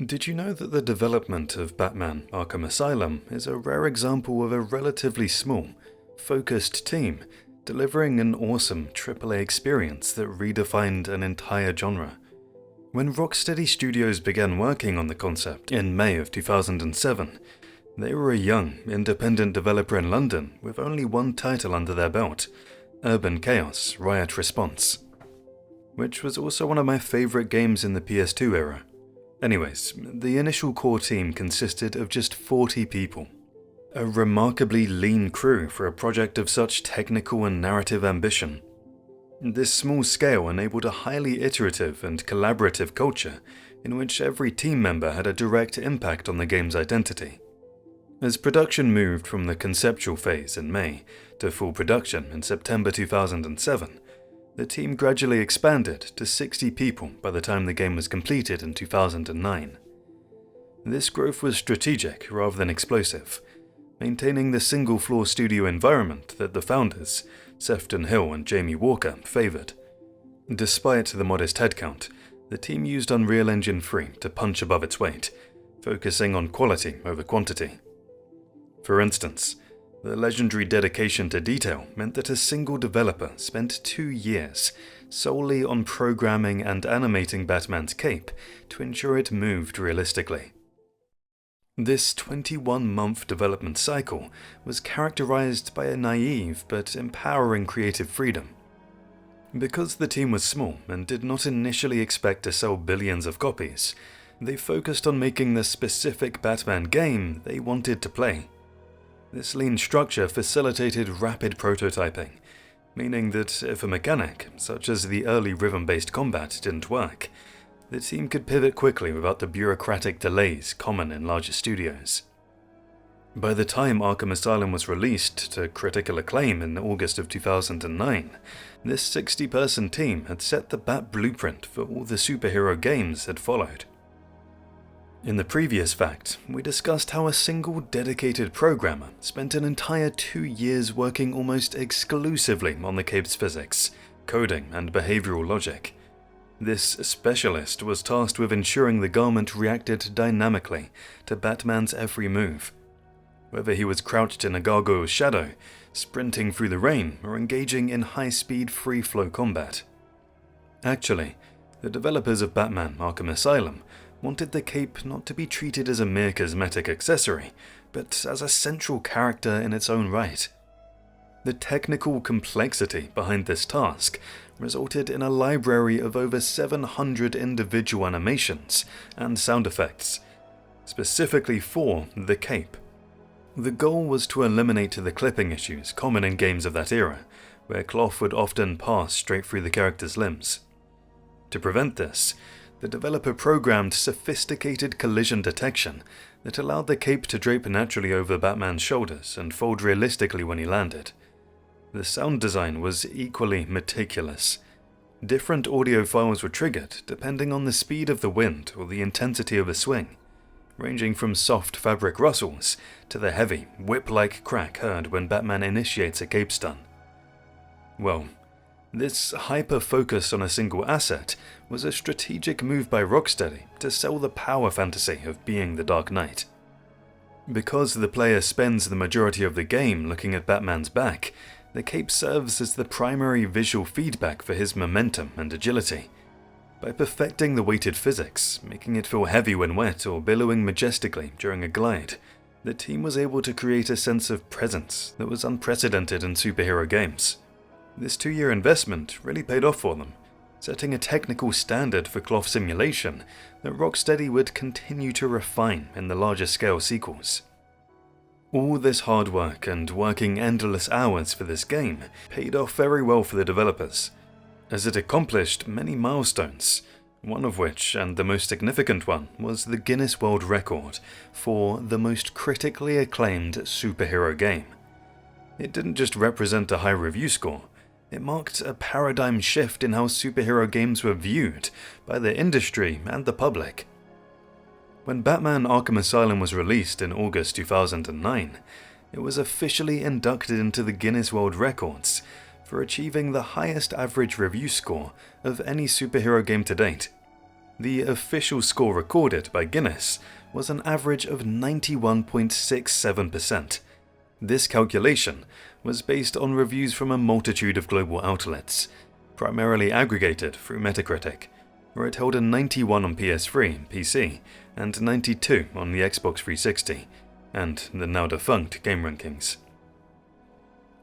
Did you know that the development of Batman Arkham Asylum is a rare example of a relatively small, focused team delivering an awesome AAA experience that redefined an entire genre? When Rocksteady Studios began working on the concept in May of 2007, they were a young, independent developer in London with only one title under their belt, Urban Chaos Riot Response, which was also one of my favourite games in the PS2 era. Anyways, the initial core team consisted of just 40 people. A remarkably lean crew for a project of such technical and narrative ambition. This small scale enabled a highly iterative and collaborative culture in which every team member had a direct impact on the game's identity. As production moved from the conceptual phase in May to full production in September 2007, the team gradually expanded to 60 people by the time the game was completed in 2009. This growth was strategic rather than explosive, maintaining the single-floor studio environment that the founders, Sefton Hill and Jamie Walker, favoured. Despite the modest headcount, the team used Unreal Engine 3 to punch above its weight, focusing on quality over quantity. For instance, the legendary dedication to detail meant that a single developer spent 2 years solely on programming and animating Batman's cape to ensure it moved realistically. This 21-month development cycle was characterized by a naive but empowering creative freedom. Because the team was small and did not initially expect to sell billions of copies, they focused on making the specific Batman game they wanted to play. This lean structure facilitated rapid prototyping, meaning that if a mechanic, such as the early rhythm-based combat, didn't work, the team could pivot quickly without the bureaucratic delays common in larger studios. By the time Arkham Asylum was released to critical acclaim in August of 2009, this 60-person team had set the Bat blueprint for all the superhero games that followed. In the previous fact, we discussed how a single dedicated programmer spent an entire 2 years working almost exclusively on the cape's physics, coding, and behavioral logic. This specialist was tasked with ensuring the garment reacted dynamically to Batman's every move. Whether he was crouched in a gargoyle's shadow, sprinting through the rain, or engaging in high-speed free-flow combat. Actually, the developers of Batman Arkham Asylum wanted the cape not to be treated as a mere cosmetic accessory, but as a central character in its own right. The technical complexity behind this task resulted in a library of over 700 individual animations and sound effects, specifically for the cape. The goal was to eliminate the clipping issues common in games of that era, where cloth would often pass straight through the character's limbs. To prevent this, the developer programmed sophisticated collision detection that allowed the cape to drape naturally over Batman's shoulders and fold realistically when he landed. The sound design was equally meticulous. Different audio files were triggered depending on the speed of the wind or the intensity of a swing, ranging from soft fabric rustles to the heavy, whip-like crack heard when Batman initiates a cape stun. Well, this hyper-focus on a single asset was a strategic move by Rocksteady to sell the power fantasy of being the Dark Knight. Because the player spends the majority of the game looking at Batman's back, the cape serves as the primary visual feedback for his momentum and agility. By perfecting the weighted physics, making it feel heavy when wet or billowing majestically during a glide, the team was able to create a sense of presence that was unprecedented in superhero games. This 2-year investment really paid off for them, setting a technical standard for cloth simulation that Rocksteady would continue to refine in the larger scale sequels. All this hard work and working endless hours for this game paid off very well for the developers, as it accomplished many milestones, one of which, and the most significant one, was the Guinness World Record for the most critically acclaimed superhero game. It didn't just represent a high review score, it marked a paradigm shift in how superhero games were viewed by the industry and the public. When Batman Arkham Asylum was released in August 2009, it was officially inducted into the Guinness World Records for achieving the highest average review score of any superhero game to date. The official score recorded by Guinness was an average of 91.67%. This calculation was based on reviews from a multitude of global outlets, primarily aggregated through Metacritic, where it held a 91 on PS3, PC, and 92 on the Xbox 360, and the now defunct GameRankings.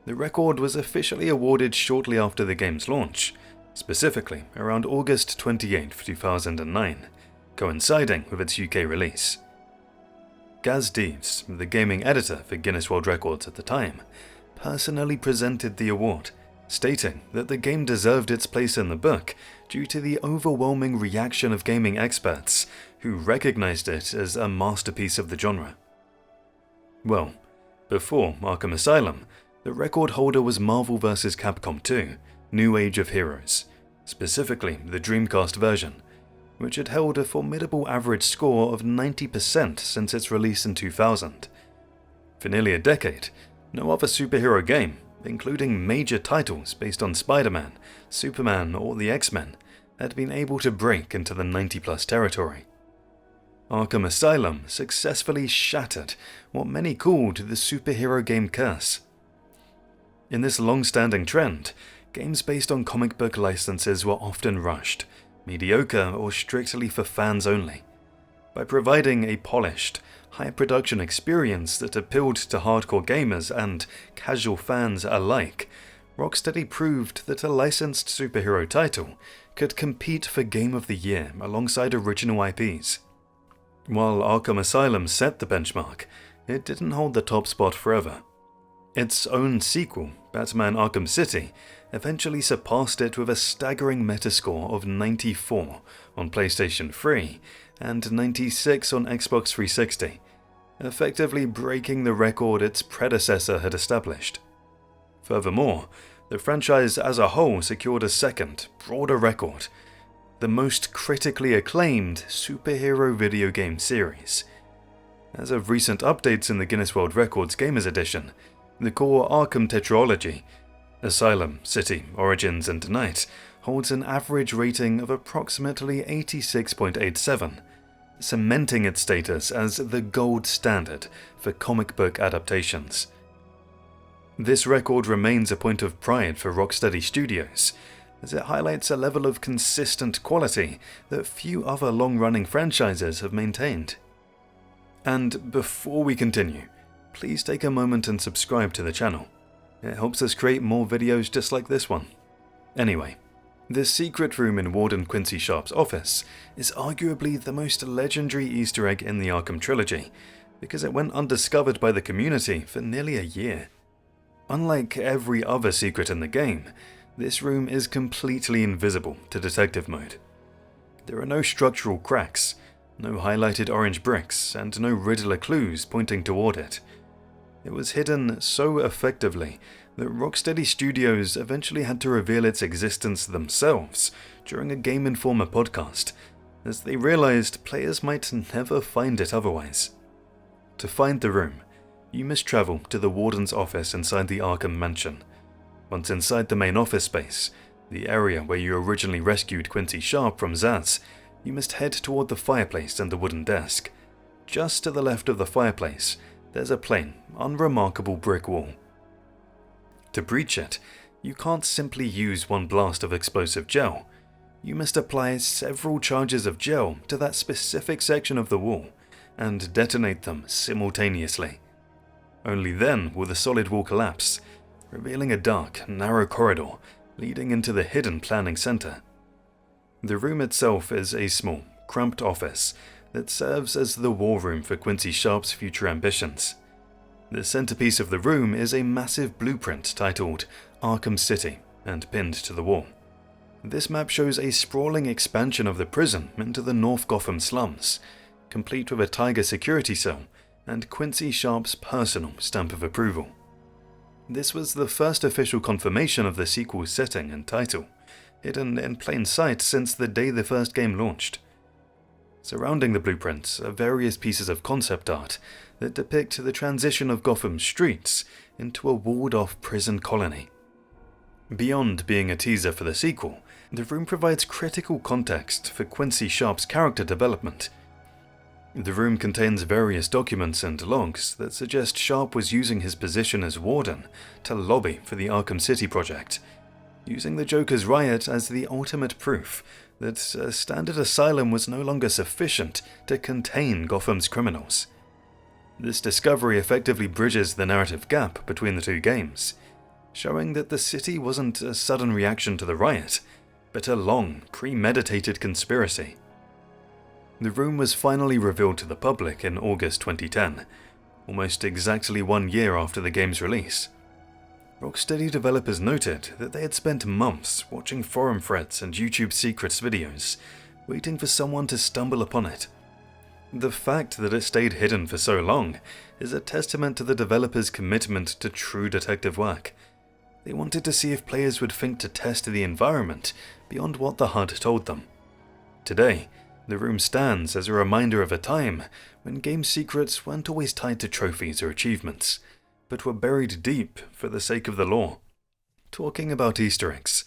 The record was officially awarded shortly after the game's launch, specifically around August 28, 2009, coinciding with its UK release. Gaz Deves, the gaming editor for Guinness World Records at the time, personally presented the award, stating that the game deserved its place in the book due to the overwhelming reaction of gaming experts who recognized it as a masterpiece of the genre. Well, before Arkham Asylum, the record holder was Marvel vs. Capcom 2, New Age of Heroes, specifically the Dreamcast version, which had held a formidable average score of 90% since its release in 2000. For nearly a decade, no other superhero game, including major titles based on Spider-Man, Superman, or the X-Men, had been able to break into the 90+ territory. Arkham Asylum successfully shattered what many called the superhero game curse. In this long-standing trend, games based on comic book licenses were often rushed, mediocre, or strictly for fans only. By providing a polished, high-production experience that appealed to hardcore gamers and casual fans alike, Rocksteady proved that a licensed superhero title could compete for Game of the Year alongside original IPs. While Arkham Asylum set the benchmark, it didn't hold the top spot forever. Its own sequel, Batman Arkham City, eventually surpassed it with a staggering Metascore of 94 on PlayStation 3 and 96 on Xbox 360, effectively breaking the record its predecessor had established. Furthermore, the franchise as a whole secured a second, broader record, the most critically acclaimed superhero video game series. As of recent updates in the Guinness World Records Gamers Edition, the core Arkham tetralogy, Asylum, City, Origins, and Night, holds an average rating of approximately 86.87, cementing its status as the gold standard for comic book adaptations. This record remains a point of pride for Rocksteady Studios, as it highlights a level of consistent quality that few other long-running franchises have maintained. And before we continue, please take a moment and subscribe to the channel. It helps us create more videos just like this one. Anyway, the secret room in Warden Quincy Sharp's office is arguably the most legendary Easter egg in the Arkham trilogy, because it went undiscovered by the community for nearly a year. Unlike every other secret in the game, this room is completely invisible to detective mode. There are no structural cracks, no highlighted orange bricks, and no Riddler clues pointing toward it. It was hidden so effectively that Rocksteady Studios eventually had to reveal its existence themselves during a Game Informer podcast, as they realized players might never find it otherwise. To find the room, you must travel to the Warden's office inside the Arkham Mansion. Once inside the main office space, the area where you originally rescued Quincy Sharp from Zaz, you must head toward the fireplace and the wooden desk. Just to the left of the fireplace, there's a plain, unremarkable brick wall. To breach it, you can't simply use one blast of explosive gel. You must apply several charges of gel to that specific section of the wall and detonate them simultaneously. Only then will the solid wall collapse, revealing a dark, narrow corridor leading into the hidden planning center. The room itself is a small, cramped office that serves as the war room for Quincy Sharp's future ambitions. The centerpiece of the room is a massive blueprint titled Arkham City and pinned to the wall. This map shows a sprawling expansion of the prison into the North Gotham slums, complete with a Tiger security cell and Quincy Sharp's personal stamp of approval. This was the first official confirmation of the sequel's setting and title, hidden in plain sight since the day the first game launched. Surrounding the blueprints are various pieces of concept art that depict the transition of Gotham's streets into a walled-off prison colony. Beyond being a teaser for the sequel, The room provides critical context for Quincy Sharp's character development. The room contains various documents and logs that suggest Sharp was using his position as warden to lobby for the Arkham City project, using the Joker's riot as the ultimate proof that a standard asylum was no longer sufficient to contain Gotham's criminals. This discovery effectively bridges the narrative gap between the two games, showing that the city wasn't a sudden reaction to the riot, but a long, premeditated conspiracy. The room was finally revealed to the public in August 2010, almost exactly 1 year after the game's release. Rocksteady developers noted that they had spent months watching forum threads and YouTube secrets videos, waiting for someone to stumble upon it. The fact that it stayed hidden for so long is a testament to the developers' commitment to true detective work. They wanted to see if players would think to test the environment beyond what the HUD told them. Today, the room stands as a reminder of a time when game secrets weren't always tied to trophies or achievements, but were buried deep for the sake of the lore. Talking about Easter eggs,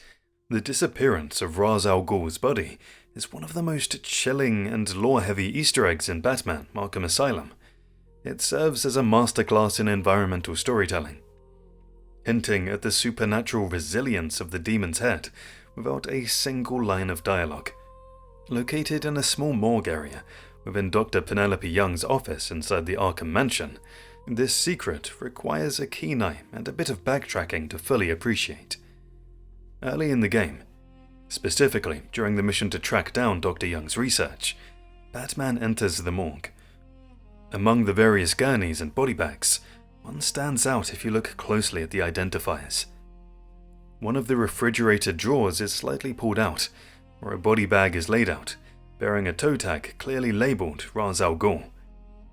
the disappearance of Ra's al Ghul's body is one of the most chilling and lore-heavy Easter eggs in Batman Arkham Asylum. It serves as a masterclass in environmental storytelling, hinting at the supernatural resilience of the demon's head without a single line of dialogue. Located in a small morgue area within Dr. Penelope Young's office inside the Arkham Mansion, this secret requires a keen eye and a bit of backtracking to fully appreciate. Early in the game, specifically during the mission to track down Dr. Young's research, Batman enters the morgue. Among the various gurneys and body bags, one stands out if you look closely at the identifiers. One of the refrigerated drawers is slightly pulled out, where a body bag is laid out, bearing a toe tag clearly labelled Ra's al Ghul.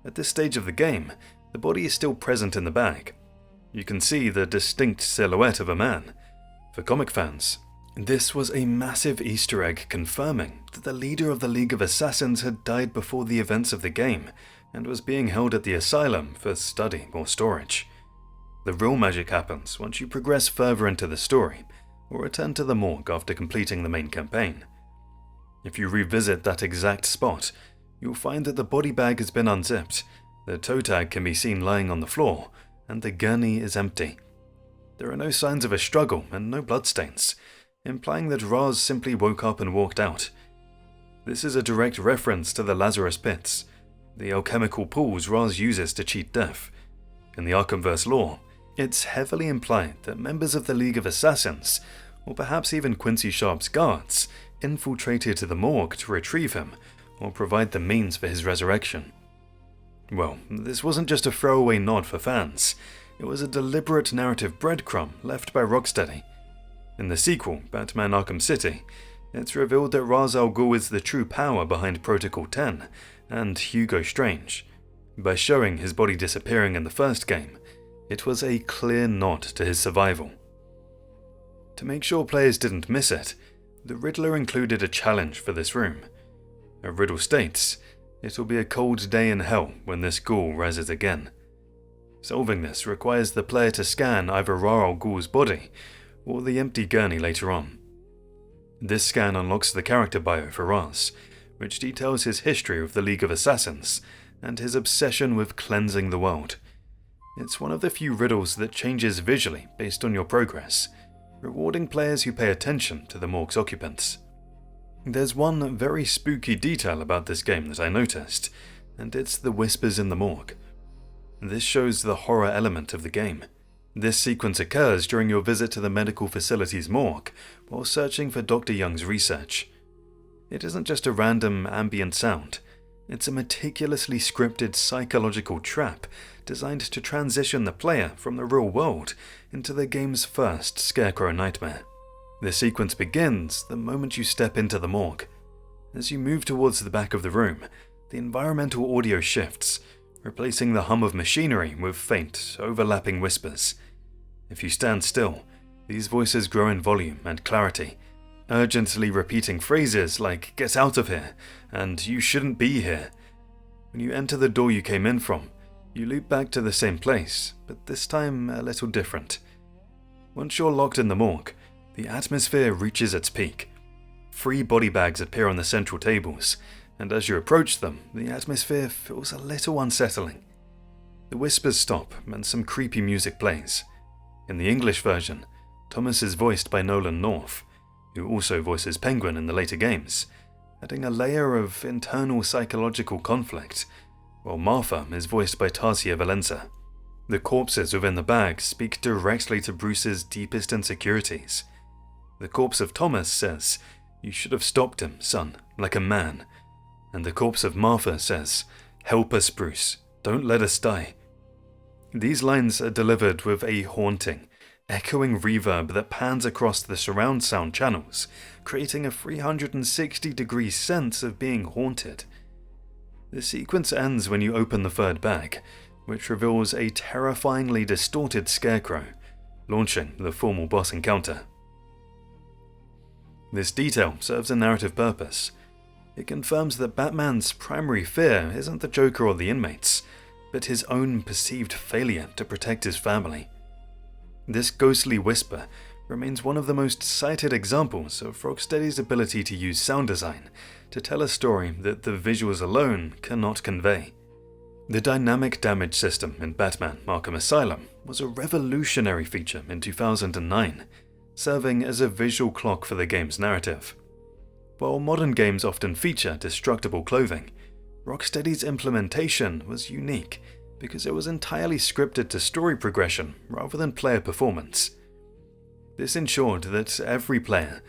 At this stage of the game, the body is still present in the bag. You can see the distinct silhouette of a man. For comic fans, this was a massive Easter egg confirming that the leader of the League of Assassins had died before the events of the game and was being held at the asylum for study or storage. The real magic happens once you progress further into the story or return to the morgue after completing the main campaign. If you revisit that exact spot, you'll find that the body bag has been unzipped, the toe tag can be seen lying on the floor, and the gurney is empty. There are no signs of a struggle and no bloodstains, implying that Ra's simply woke up and walked out. This is a direct reference to the Lazarus Pits, the alchemical pools Ra's uses to cheat death. In the Arkhamverse lore, it's heavily implied that members of the League of Assassins, or perhaps even Quincy Sharp's guards, infiltrated the morgue to retrieve him or provide the means for his resurrection. Well, this wasn't just a throwaway nod for fans, it was a deliberate narrative breadcrumb left by Rocksteady. In the sequel, Batman Arkham City, it's revealed that Ra's al Ghul is the true power behind Protocol 10 and Hugo Strange. By showing his body disappearing in the first game, it was a clear nod to his survival. To make sure players didn't miss it, the Riddler included a challenge for this room. A riddle states, "It'll be a cold day in hell when this ghoul rises again." Solving this requires the player to scan either Ra's al Ghul's body or the empty gurney later on. This scan unlocks the character bio for Ra's, which details his history with the League of Assassins and his obsession with cleansing the world. It's one of the few riddles that changes visually based on your progress, rewarding players who pay attention to the morgue's occupants. There's one very spooky detail about this game that I noticed, and it's the whispers in the morgue. This shows the horror element of the game. This sequence occurs during your visit to the medical facility's morgue while searching for Dr. Young's research. It isn't just a random ambient sound, it's a meticulously scripted psychological trap designed to transition the player from the real world into the game's first scarecrow nightmare. The sequence begins the moment you step into the morgue. As you move towards the back of the room, the environmental audio shifts, replacing the hum of machinery with faint, overlapping whispers. If you stand still, these voices grow in volume and clarity, urgently repeating phrases like "get out of here" and "you shouldn't be here." When you enter the door you came in from, you loop back to the same place, but this time a little different. Once you're locked in the morgue, the atmosphere reaches its peak. 3 body bags appear on the central tables, and as you approach them, the atmosphere feels a little unsettling. The whispers stop, and some creepy music plays. In the English version, Thomas is voiced by Nolan North, who also voices Penguin in the later games, adding a layer of internal psychological conflict, while Martha is voiced by Tarsia Valenza. The corpses within the bag speak directly to Bruce's deepest insecurities. The corpse of Thomas says, "You should have stopped him, son, like a man." And the corpse of Martha says, "Help us, Bruce. Don't let us die." These lines are delivered with a haunting, echoing reverb that pans across the surround sound channels, creating a 360-degree sense of being haunted. The sequence ends when you open the third bag, which reveals a terrifyingly distorted Scarecrow, launching the formal boss encounter. This detail serves a narrative purpose. It confirms that Batman's primary fear isn't the Joker or the inmates, but his own perceived failure to protect his family. This ghostly whisper remains one of the most cited examples of Rocksteady's ability to use sound design to tell a story that the visuals alone cannot convey. The dynamic damage system in Batman Arkham Asylum was a revolutionary feature in 2009, serving as a visual clock for the game's narrative. While modern games often feature destructible clothing, Rocksteady's implementation was unique because it was entirely scripted to story progression rather than player performance. This ensured that every player,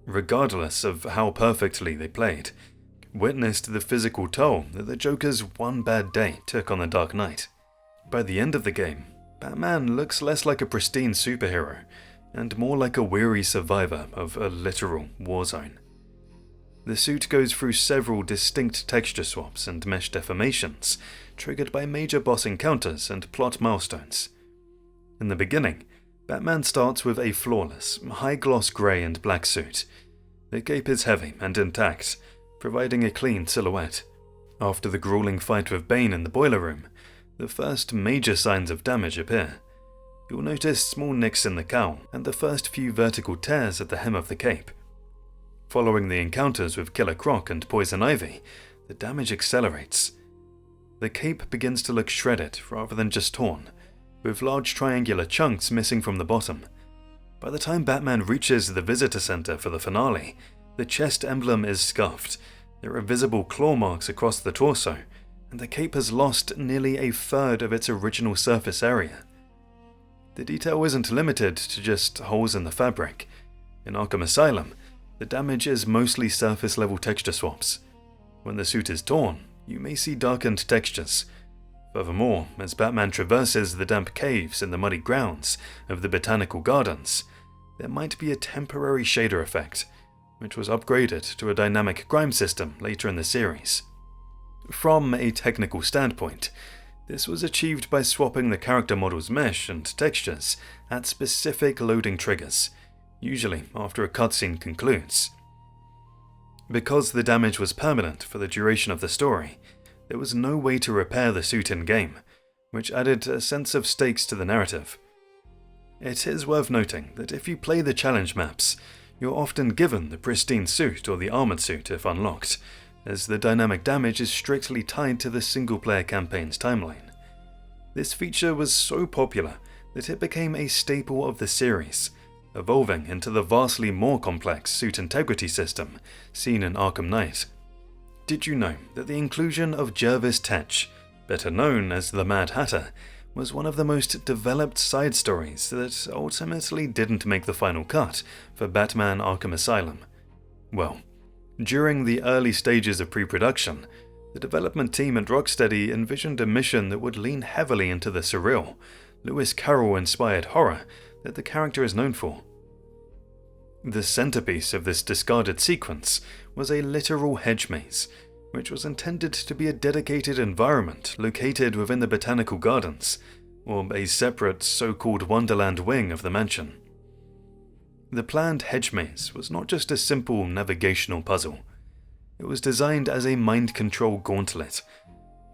regardless of how perfectly they played, witnessed the physical toll that the Joker's one bad day took on the Dark Knight. By the end of the game, Batman looks less like a pristine superhero and more like a weary survivor of a literal war zone. The suit goes through several distinct texture swaps and mesh deformations, triggered by major boss encounters and plot milestones. In the beginning, Batman starts with a flawless, high-gloss grey and black suit. The cape is heavy and intact, providing a clean silhouette. After the grueling fight with Bane in the boiler room, the first major signs of damage appear. You'll notice small nicks in the cowl and the first few vertical tears at the hem of the cape. Following the encounters with Killer Croc and Poison Ivy, the damage accelerates. The cape begins to look shredded rather than just torn, with large triangular chunks missing from the bottom. By the time Batman reaches the visitor center for the finale, the chest emblem is scuffed, there are visible claw marks across the torso, and the cape has lost nearly a third of its original surface area. The detail isn't limited to just holes in the fabric. In Arkham Asylum, the damage is mostly surface-level texture swaps. When the suit is torn, you may see darkened textures. Furthermore, as Batman traverses the damp caves and the muddy grounds of the Botanical Gardens, there might be a temporary shader effect, which was upgraded to a dynamic grime system later in the series. From a technical standpoint, this was achieved by swapping the character model's mesh and textures at specific loading triggers, usually after a cutscene concludes. Because the damage was permanent for the duration of the story, there was no way to repair the suit in-game, which added a sense of stakes to the narrative. It is worth noting that if you play the challenge maps, you're often given the pristine suit or the armored suit if unlocked, as the dynamic damage is strictly tied to the single-player campaign's timeline. This feature was so popular that it became a staple of the series, evolving into the vastly more complex suit integrity system seen in Arkham Knight. Did you know that the inclusion of Jervis Tetch, better known as the Mad Hatter, was one of the most developed side stories that ultimately didn't make the final cut for Batman Arkham Asylum? Well, during the early stages of pre-production, the development team at Rocksteady envisioned a mission that would lean heavily into the surreal, Lewis Carroll-inspired horror that the character is known for. The centerpiece of this discarded sequence was a literal hedge maze, which was intended to be a dedicated environment located within the Botanical Gardens, or a separate so-called Wonderland wing of the mansion. The planned hedge maze was not just a simple navigational puzzle. It was designed as a mind control gauntlet.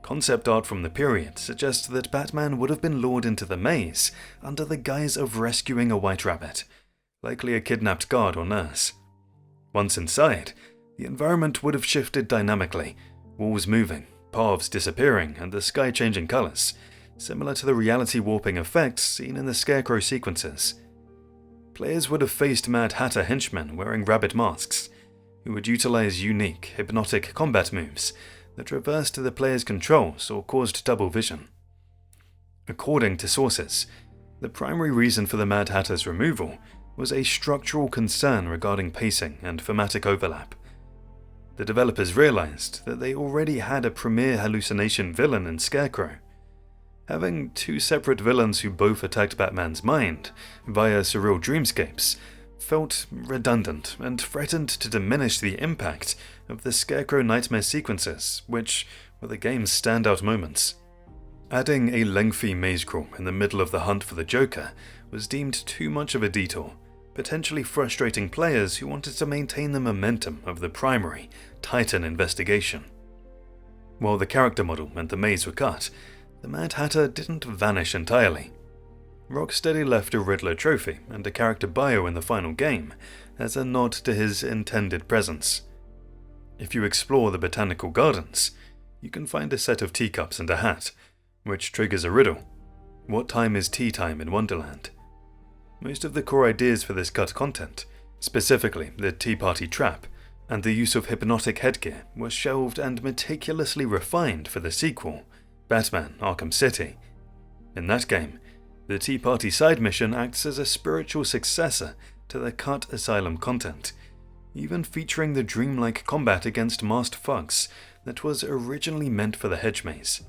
Concept art from the period suggests that Batman would have been lured into the maze under the guise of rescuing a white rabbit, likely a kidnapped guard or nurse. Once inside, the environment would have shifted dynamically, walls moving, paths disappearing, and the sky changing colors, similar to the reality warping effects seen in the Scarecrow sequences. Players would have faced Mad Hatter henchmen wearing rabbit masks, who would utilize unique, hypnotic combat moves that reversed the player's controls or caused double vision. According to sources, the primary reason for the Mad Hatter's removal was a structural concern regarding pacing and thematic overlap. The developers realized that they already had a premier hallucination villain in Scarecrow. Having two separate villains who both attacked Batman's mind via surreal dreamscapes felt redundant and threatened to diminish the impact of the Scarecrow nightmare sequences, which were the game's standout moments. Adding a lengthy maze crawl in the middle of the hunt for the Joker was deemed too much of a detour, potentially frustrating players who wanted to maintain the momentum of the primary Titan investigation. While the character model and the maze were cut, the Mad Hatter didn't vanish entirely. Rocksteady left a Riddler trophy and a character bio in the final game as a nod to his intended presence. If you explore the botanical gardens, you can find a set of teacups and a hat, which triggers a riddle. What time is tea time in Wonderland? Most of the core ideas for this cut content, specifically the Tea Party trap and the use of hypnotic headgear, were shelved and meticulously refined for the sequel, Batman Arkham City. In that game, the Tea Party side mission acts as a spiritual successor to the cut Asylum content, even featuring the dreamlike combat against masked thugs that was originally meant for the hedge maze.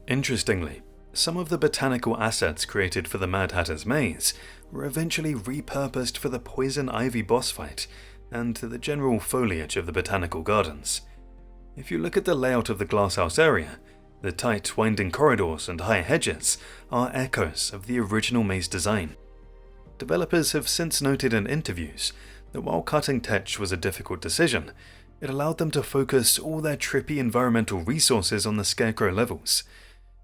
Interestingly, some of the botanical assets created for the Mad Hatter's maze were eventually repurposed for the Poison Ivy boss fight and the general foliage of the botanical gardens. If you look at the layout of the glasshouse area, the tight, winding corridors and high hedges are echoes of the original maze design. Developers have since noted in interviews that while cutting Tetch was a difficult decision, it allowed them to focus all their trippy environmental resources on the Scarecrow levels,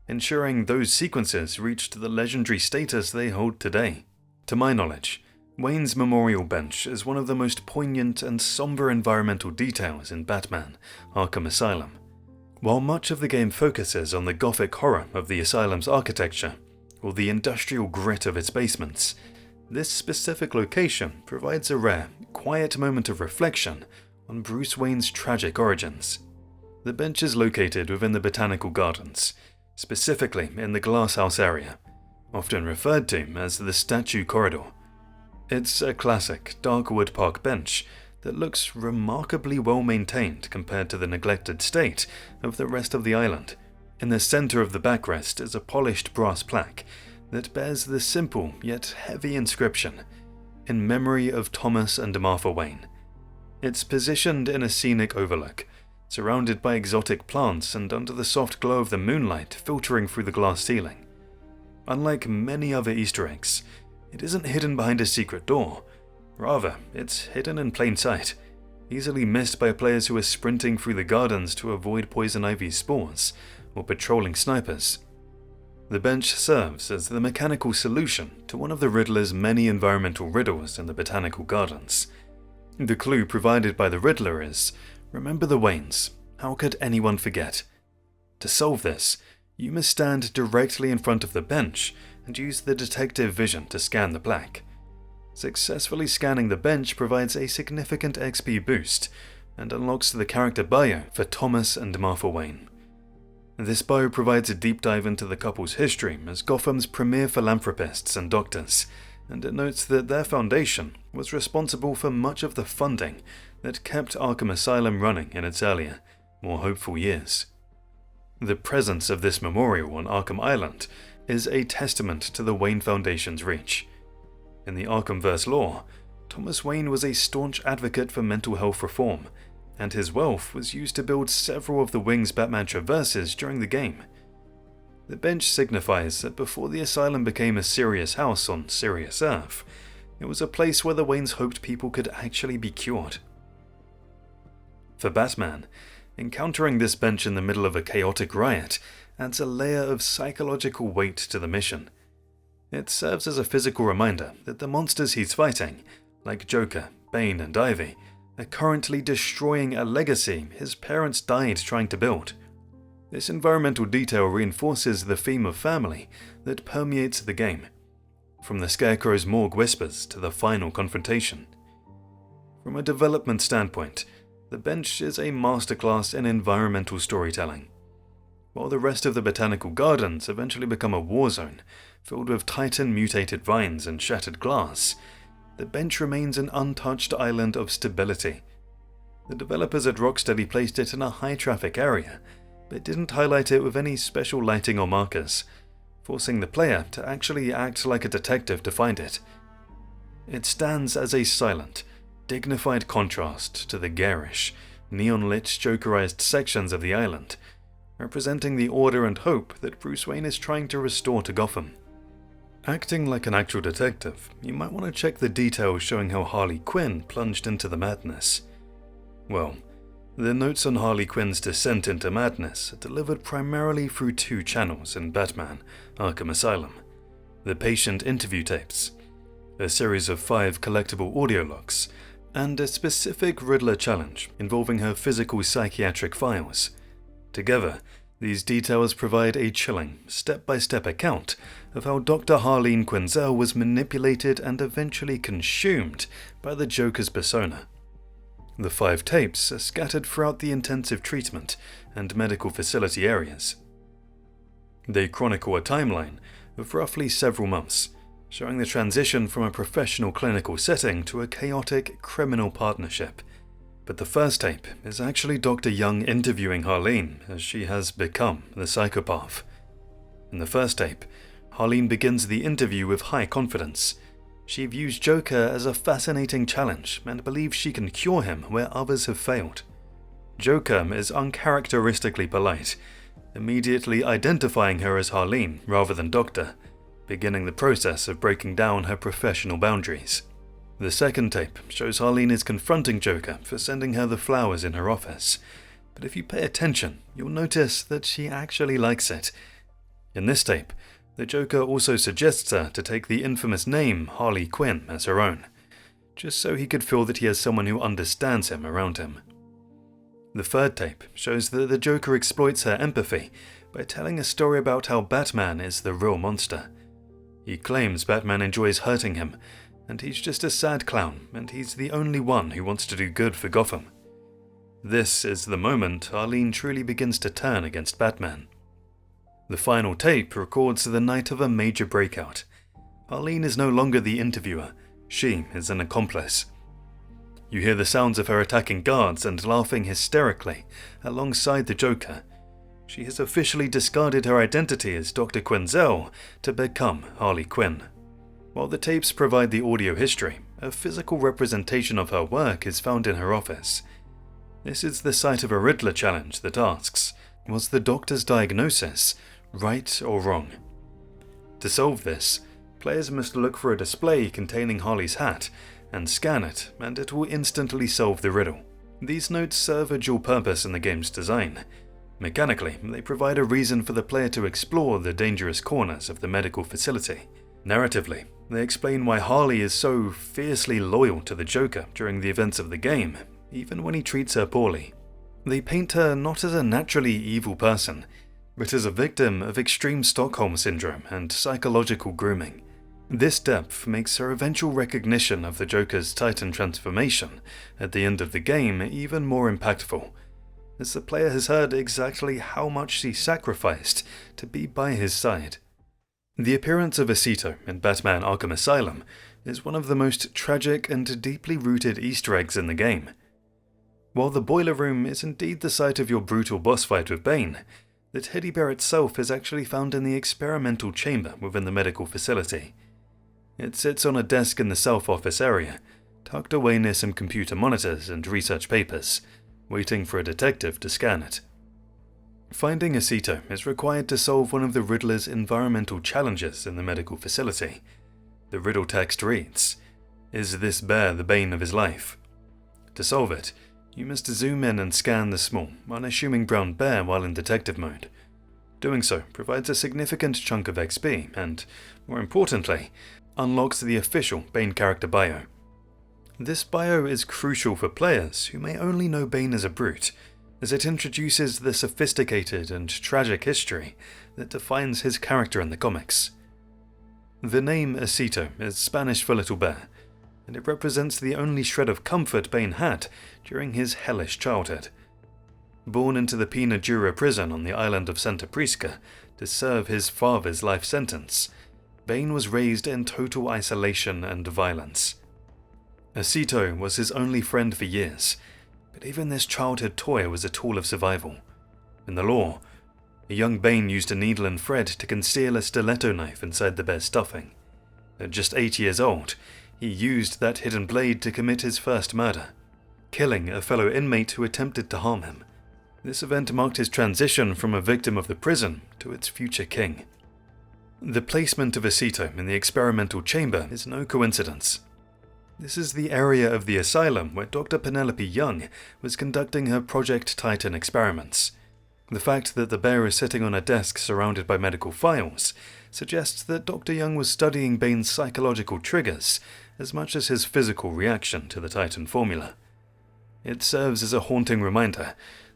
ensuring those sequences reached the legendary status they hold today. To my knowledge, Wayne's memorial bench is one of the most poignant and somber environmental details in Batman Arkham Asylum. While much of the game focuses on the gothic horror of the asylum's architecture, or the industrial grit of its basements, this specific location provides a rare, quiet moment of reflection on Bruce Wayne's tragic origins. The bench is located within the botanical gardens, specifically in the glasshouse area, often referred to as the Statue Corridor. It's a classic dark wood park bench that looks remarkably well maintained compared to the neglected state of the rest of the island. In the center of the backrest is a polished brass plaque that bears the simple yet heavy inscription, "In memory of Thomas and Martha Wayne." It's positioned in a scenic overlook, surrounded by exotic plants and under the soft glow of the moonlight filtering through the glass ceiling. Unlike many other Easter eggs, it isn't hidden behind a secret door. Rather, it's hidden in plain sight, easily missed by players who are sprinting through the gardens to avoid Poison Ivy's spores or patrolling snipers. The bench serves as the mechanical solution to one of the Riddler's many environmental riddles in the botanical gardens. The clue provided by the Riddler is, "Remember the Waynes, how could anyone forget?" To solve this, you must stand directly in front of the bench and use the detective vision to scan the plaque. Successfully scanning the bench provides a significant XP boost and unlocks the character bio for Thomas and Martha Wayne. This bio provides a deep dive into the couple's history as Gotham's premier philanthropists and doctors, and it notes that their foundation was responsible for much of the funding that kept Arkham Asylum running in its earlier, more hopeful years. The presence of this memorial on Arkham Island is a testament to the Wayne Foundation's reach. In the Arkhamverse lore, Thomas Wayne was a staunch advocate for mental health reform, and his wealth was used to build several of the wings Batman traverses during the game. The bench signifies that before the asylum became a serious house on Sirius Earth, it was a place where the Waynes hoped people could actually be cured. For Batman, encountering this bench in the middle of a chaotic riot adds a layer of psychological weight to the mission. It serves as a physical reminder that the monsters he's fighting, like Joker, Bane, and Ivy, are currently destroying a legacy his parents died trying to build. This environmental detail reinforces the theme of family that permeates the game, from the Scarecrow's morgue whispers to the final confrontation. From a development standpoint, the bench is a masterclass in environmental storytelling. While the rest of the botanical gardens eventually become a war zone, filled with Titan-mutated vines and shattered glass, the bench remains an untouched island of stability. The developers at Rocksteady placed it in a high-traffic area, but didn't highlight it with any special lighting or markers, forcing the player to actually act like a detective to find it. It stands as a silent, dignified contrast to the garish, neon-lit Jokerized sections of the island, representing the order and hope that Bruce Wayne is trying to restore to Gotham. Acting like an actual detective, you might want to check the details showing how Harley Quinn plunged into the madness. Well, the notes on Harley Quinn's descent into madness are delivered primarily through two channels in Batman Arkham Asylum: the patient interview tapes, a series of 5 collectible audio logs, and a specific Riddler challenge involving her physical psychiatric files. Together, these details provide a chilling, step-by-step account of how Dr. Harleen Quinzel was manipulated and eventually consumed by the Joker's persona. The 5 tapes are scattered throughout the intensive treatment and medical facility areas. They chronicle a timeline of roughly several months, showing the transition from a professional clinical setting to a chaotic criminal partnership. But the first tape is actually Dr. Young interviewing Harleen as she has become the psychopath. In the first tape, Harleen begins the interview with high confidence. She views Joker as a fascinating challenge and believes she can cure him where others have failed. Joker is uncharacteristically polite, immediately identifying her as Harleen rather than Doctor, beginning the process of breaking down her professional boundaries. The second tape shows Harleen is confronting Joker for sending her the flowers in her office, but if you pay attention, you'll notice that she actually likes it. In this tape, the Joker also suggests her to take the infamous name Harley Quinn as her own, just so he could feel that he has someone who understands him around him. The third tape shows that the Joker exploits her empathy by telling a story about how Batman is the real monster. He claims Batman enjoys hurting him, and he's just a sad clown, and he's the only one who wants to do good for Gotham. This is the moment Harleen truly begins to turn against Batman. The final tape records the night of a major breakout. Harleen is no longer the interviewer, she is an accomplice. You hear the sounds of her attacking guards and laughing hysterically alongside the Joker. She has officially discarded her identity as Dr. Quinzel to become Harley Quinn. While the tapes provide the audio history, a physical representation of her work is found in her office. This is the site of a Riddler challenge that asks, was the doctor's diagnosis right or wrong? To solve this, players must look for a display containing Harley's hat and scan it, and it will instantly solve the riddle. These notes serve a dual purpose in the game's design. Mechanically, they provide a reason for the player to explore the dangerous corners of the medical facility. Narratively, they explain why Harley is so fiercely loyal to the Joker during the events of the game, even when he treats her poorly. They paint her not as a naturally evil person, but as a victim of extreme Stockholm syndrome and psychological grooming. This depth makes her eventual recognition of the Joker's Titan transformation at the end of the game even more impactful, as the player has heard exactly how much she sacrificed to be by his side. The appearance of Acito in Batman Arkham Asylum is one of the most tragic and deeply rooted Easter eggs in the game. While the boiler room is indeed the site of your brutal boss fight with Bane, the teddy bear itself is actually found in the experimental chamber within the medical facility. It sits on a desk in the south office area, tucked away near some computer monitors and research papers, waiting for a detective to scan it. Finding Acito is required to solve one of the Riddler's environmental challenges in the medical facility. The riddle text reads, "Is this bear the bane of his life?" To solve it, you must zoom in and scan the small, unassuming brown bear while in detective mode. Doing so provides a significant chunk of XP and, more importantly, unlocks the official Bane character bio. This bio is crucial for players who may only know Bane as a brute, as it introduces the sophisticated and tragic history that defines his character in the comics. The name Acito is Spanish for little bear, and it represents the only shred of comfort Bane had during his hellish childhood. Born into the Pena Dura prison on the island of Santa Prisca to serve his father's life sentence, Bane was raised in total isolation and violence. Acito was his only friend for years, but even this childhood toy was a tool of survival. In the lore, a young Bane used a needle and thread to conceal a stiletto knife inside the bear's stuffing. At just 8 years old, he used that hidden blade to commit his first murder, killing a fellow inmate who attempted to harm him. This event marked his transition from a victim of the prison to its future king. The placement of Acito in the experimental chamber is no coincidence. This is the area of the asylum where Dr. Penelope Young was conducting her Project Titan experiments. The fact that the bear is sitting on a desk surrounded by medical files suggests that Dr. Young was studying Bane's psychological triggers as much as his physical reaction to the Titan formula. It serves as a haunting reminder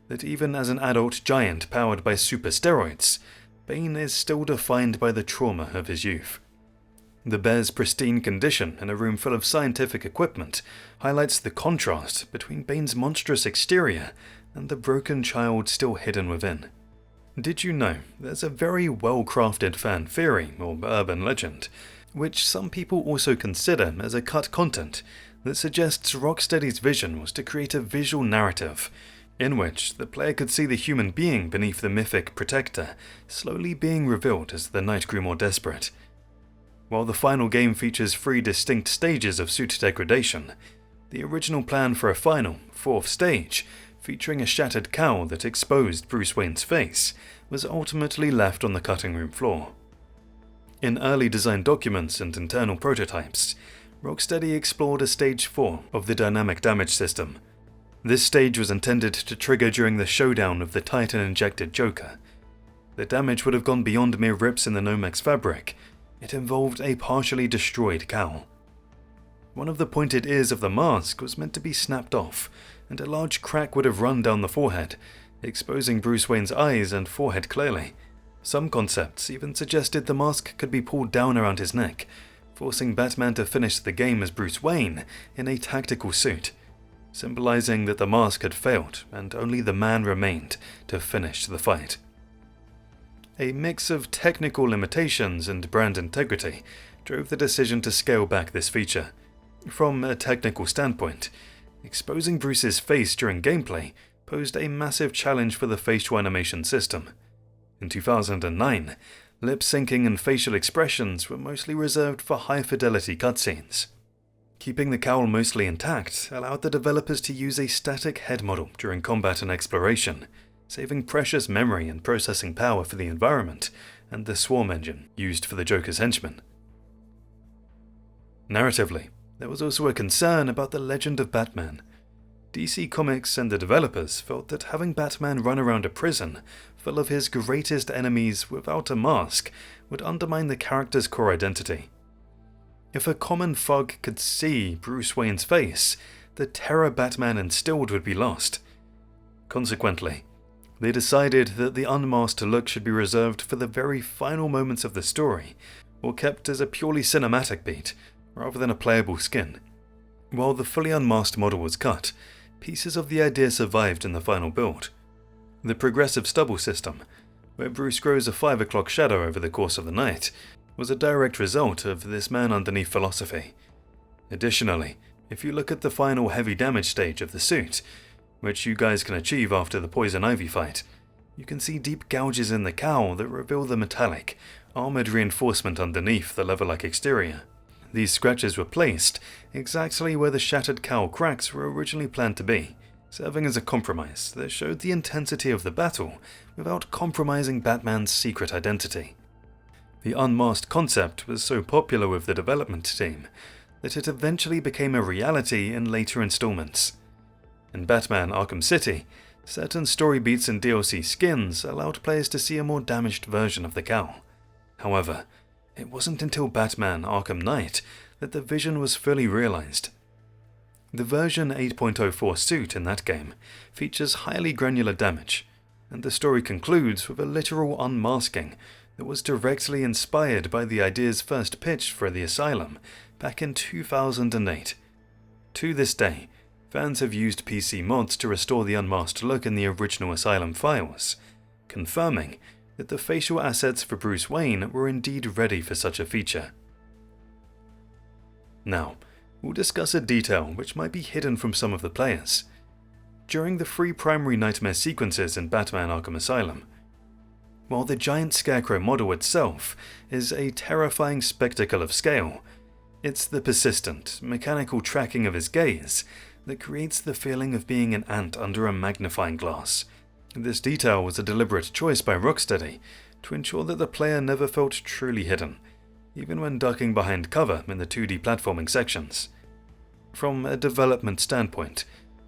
that even as an adult giant powered by super steroids, Bane is still defined by the trauma of his youth. The bear's pristine condition in a room full of scientific equipment highlights the contrast between Bane's monstrous exterior and the broken child still hidden within. Did you know there's a very well-crafted fan theory, or urban legend, which some people also consider as a cut content, that suggests Rocksteady's vision was to create a visual narrative in which the player could see the human being beneath the mythic protector slowly being revealed as the night grew more desperate. While the final game features 3 distinct stages of suit degradation, the original plan for a final, 4th stage, featuring a shattered cowl that exposed Bruce Wayne's face, was ultimately left on the cutting room floor. In early design documents and internal prototypes, Rocksteady explored a stage 4 of the dynamic damage system. This stage was intended to trigger during the showdown of the Titan-injected Joker. The damage would have gone beyond mere rips in the Nomex fabric. It involved a partially destroyed cowl. One of the pointed ears of the mask was meant to be snapped off, and a large crack would have run down the forehead, exposing Bruce Wayne's eyes and forehead clearly. Some concepts even suggested the mask could be pulled down around his neck, forcing Batman to finish the game as Bruce Wayne in a tactical suit, symbolizing that the mask had failed and only the man remained to finish the fight. A mix of technical limitations and brand integrity drove the decision to scale back this feature. From a technical standpoint, exposing Bruce's face during gameplay posed a massive challenge for the facial animation system. In 2009, lip syncing and facial expressions were mostly reserved for high-fidelity cutscenes. Keeping the cowl mostly intact allowed the developers to use a static head model during combat and exploration, saving precious memory and processing power for the environment and the swarm engine used for the Joker's henchmen. Narratively, there was also a concern about the legend of Batman. DC Comics and the developers felt that having Batman run around a prison full of his greatest enemies without a mask would undermine the character's core identity. If a common thug could see Bruce Wayne's face, the terror Batman instilled would be lost. Consequently, they decided that the unmasked look should be reserved for the very final moments of the story, or kept as a purely cinematic beat, rather than a playable skin. While the fully unmasked model was cut, pieces of the idea survived in the final build. The progressive stubble system, where Bruce grows a 5 o'clock shadow over the course of the night, was a direct result of this man underneath philosophy. Additionally, if you look at the final heavy damage stage of the suit, which you guys can achieve after the Poison Ivy fight, you can see deep gouges in the cowl that reveal the metallic, armored reinforcement underneath the leather-like exterior. These scratches were placed exactly where the shattered cowl cracks were originally planned to be, serving as a compromise that showed the intensity of the battle without compromising Batman's secret identity. The unmasked concept was so popular with the development team that it eventually became a reality in later installments. In Batman Arkham City, certain story beats and DLC skins allowed players to see a more damaged version of the cowl. However, it wasn't until Batman Arkham Knight that the vision was fully realized. The version 8.04 suit in that game features highly granular damage, and the story concludes with a literal unmasking that was directly inspired by the ideas first pitched for the Asylum back in 2008. To this day, fans have used PC mods to restore the unmasked look in the original Asylum files, confirming that the facial assets for Bruce Wayne were indeed ready for such a feature. Now, we'll discuss a detail which might be hidden from some of the players. During the 3 primary nightmare sequences in Batman Arkham Asylum, while the giant scarecrow model itself is a terrifying spectacle of scale, it's the persistent, mechanical tracking of his gaze that creates the feeling of being an ant under a magnifying glass. This detail was a deliberate choice by Rocksteady to ensure that the player never felt truly hidden, even when ducking behind cover in the 2D platforming sections. From a development standpoint,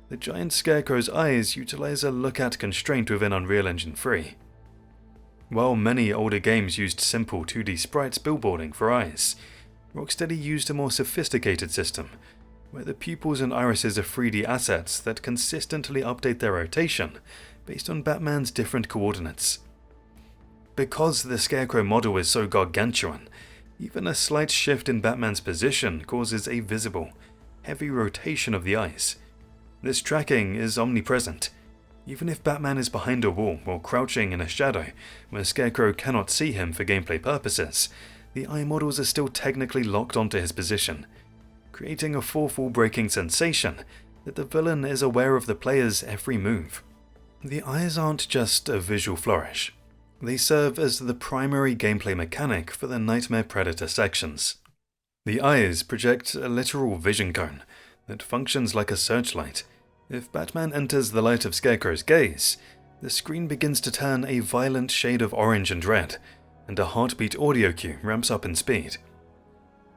the giant scarecrow's eyes utilize a look-at constraint within Unreal Engine 3. While many older games used simple 2D sprites billboarding for eyes, Rocksteady used a more sophisticated system, where the pupils and irises are 3D assets that consistently update their rotation based on Batman's different coordinates. Because the Scarecrow model is so gargantuan, even a slight shift in Batman's position causes a visible, heavy rotation of the eyes. This tracking is omnipresent. Even if Batman is behind a wall or crouching in a shadow where Scarecrow cannot see him for gameplay purposes, the eye models are still technically locked onto his position, creating a fourth-wall-breaking sensation that the villain is aware of the player's every move. The eyes aren't just a visual flourish. They serve as the primary gameplay mechanic for the Nightmare Predator sections. The eyes project a literal vision cone that functions like a searchlight. If Batman enters the light of Scarecrow's gaze, the screen begins to turn a violent shade of orange and red, and a heartbeat audio cue ramps up in speed.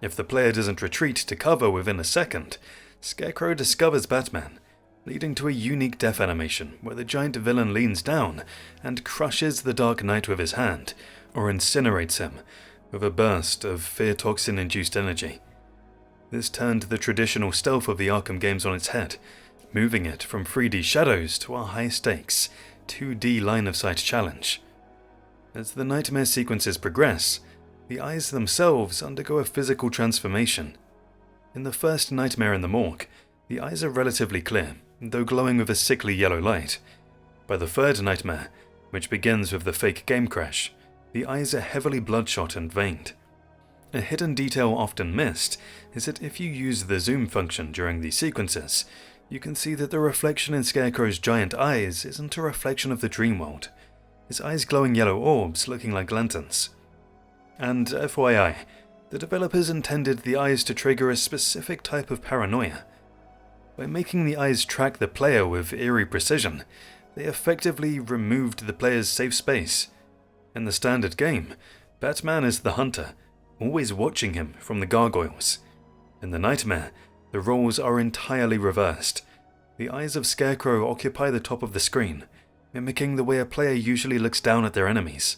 If the player doesn't retreat to cover within a second, Scarecrow discovers Batman, leading to a unique death animation where the giant villain leans down and crushes the Dark Knight with his hand, or incinerates him with a burst of fear toxin-induced energy. This turned the traditional stealth of the Arkham games on its head, moving it from 3D shadows to a high-stakes, 2D line-of-sight challenge. As the nightmare sequences progress, the eyes themselves undergo a physical transformation. In the first nightmare in the morgue, the eyes are relatively clear, though glowing with a sickly yellow light. By the third nightmare, which begins with the fake game crash, the eyes are heavily bloodshot and veined. A hidden detail often missed is that if you use the zoom function during these sequences, you can see that the reflection in Scarecrow's giant eyes isn't a reflection of the dream world, his eyes glowing yellow orbs looking like lanterns. And FYI, the developers intended the eyes to trigger a specific type of paranoia. By making the eyes track the player with eerie precision, they effectively removed the player's safe space. In the standard game, Batman is the hunter, always watching him from the gargoyles. In the nightmare, the roles are entirely reversed. The eyes of Scarecrow occupy the top of the screen, mimicking the way a player usually looks down at their enemies.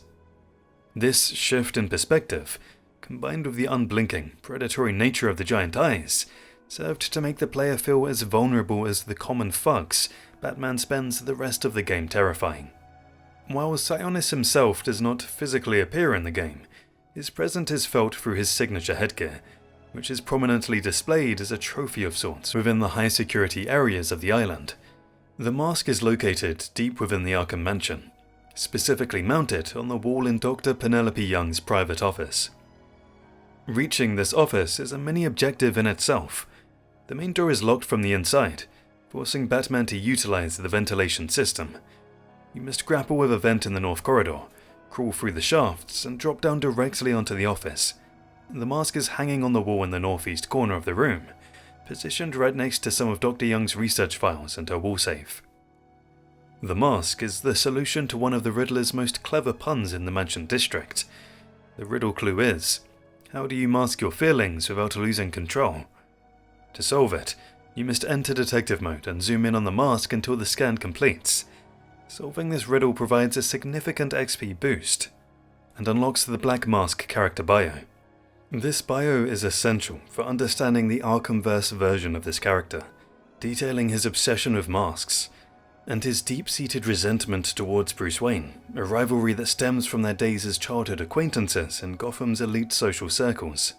This shift in perspective, combined with the unblinking, predatory nature of the giant eyes, served to make the player feel as vulnerable as the common thugs Batman spends the rest of the game terrifying. While Sionis himself does not physically appear in the game, his presence is felt through his signature headgear, which is prominently displayed as a trophy of sorts within the high-security areas of the island. The mask is located deep within the Arkham Mansion, specifically mounted on the wall in Dr. Penelope Young's private office. Reaching this office is a mini-objective in itself. The main door is locked from the inside, forcing Batman to utilize the ventilation system. You must grapple with a vent in the north corridor, crawl through the shafts, and drop down directly onto the office. The mask is hanging on the wall in the northeast corner of the room, positioned right next to some of Dr. Young's research files and her wall safe. The mask is the solution to one of the Riddler's most clever puns in the Mansion District. The riddle clue is, how do you mask your feelings without losing control? To solve it, you must enter detective mode and zoom in on the mask until the scan completes. Solving this riddle provides a significant XP boost, and unlocks the Black Mask character bio. This bio is essential for understanding the Arkhamverse version of this character. detailing his obsession with masks and his deep-seated resentment towards Bruce Wayne, a rivalry that stems from their days as childhood acquaintances in Gotham's elite social circles.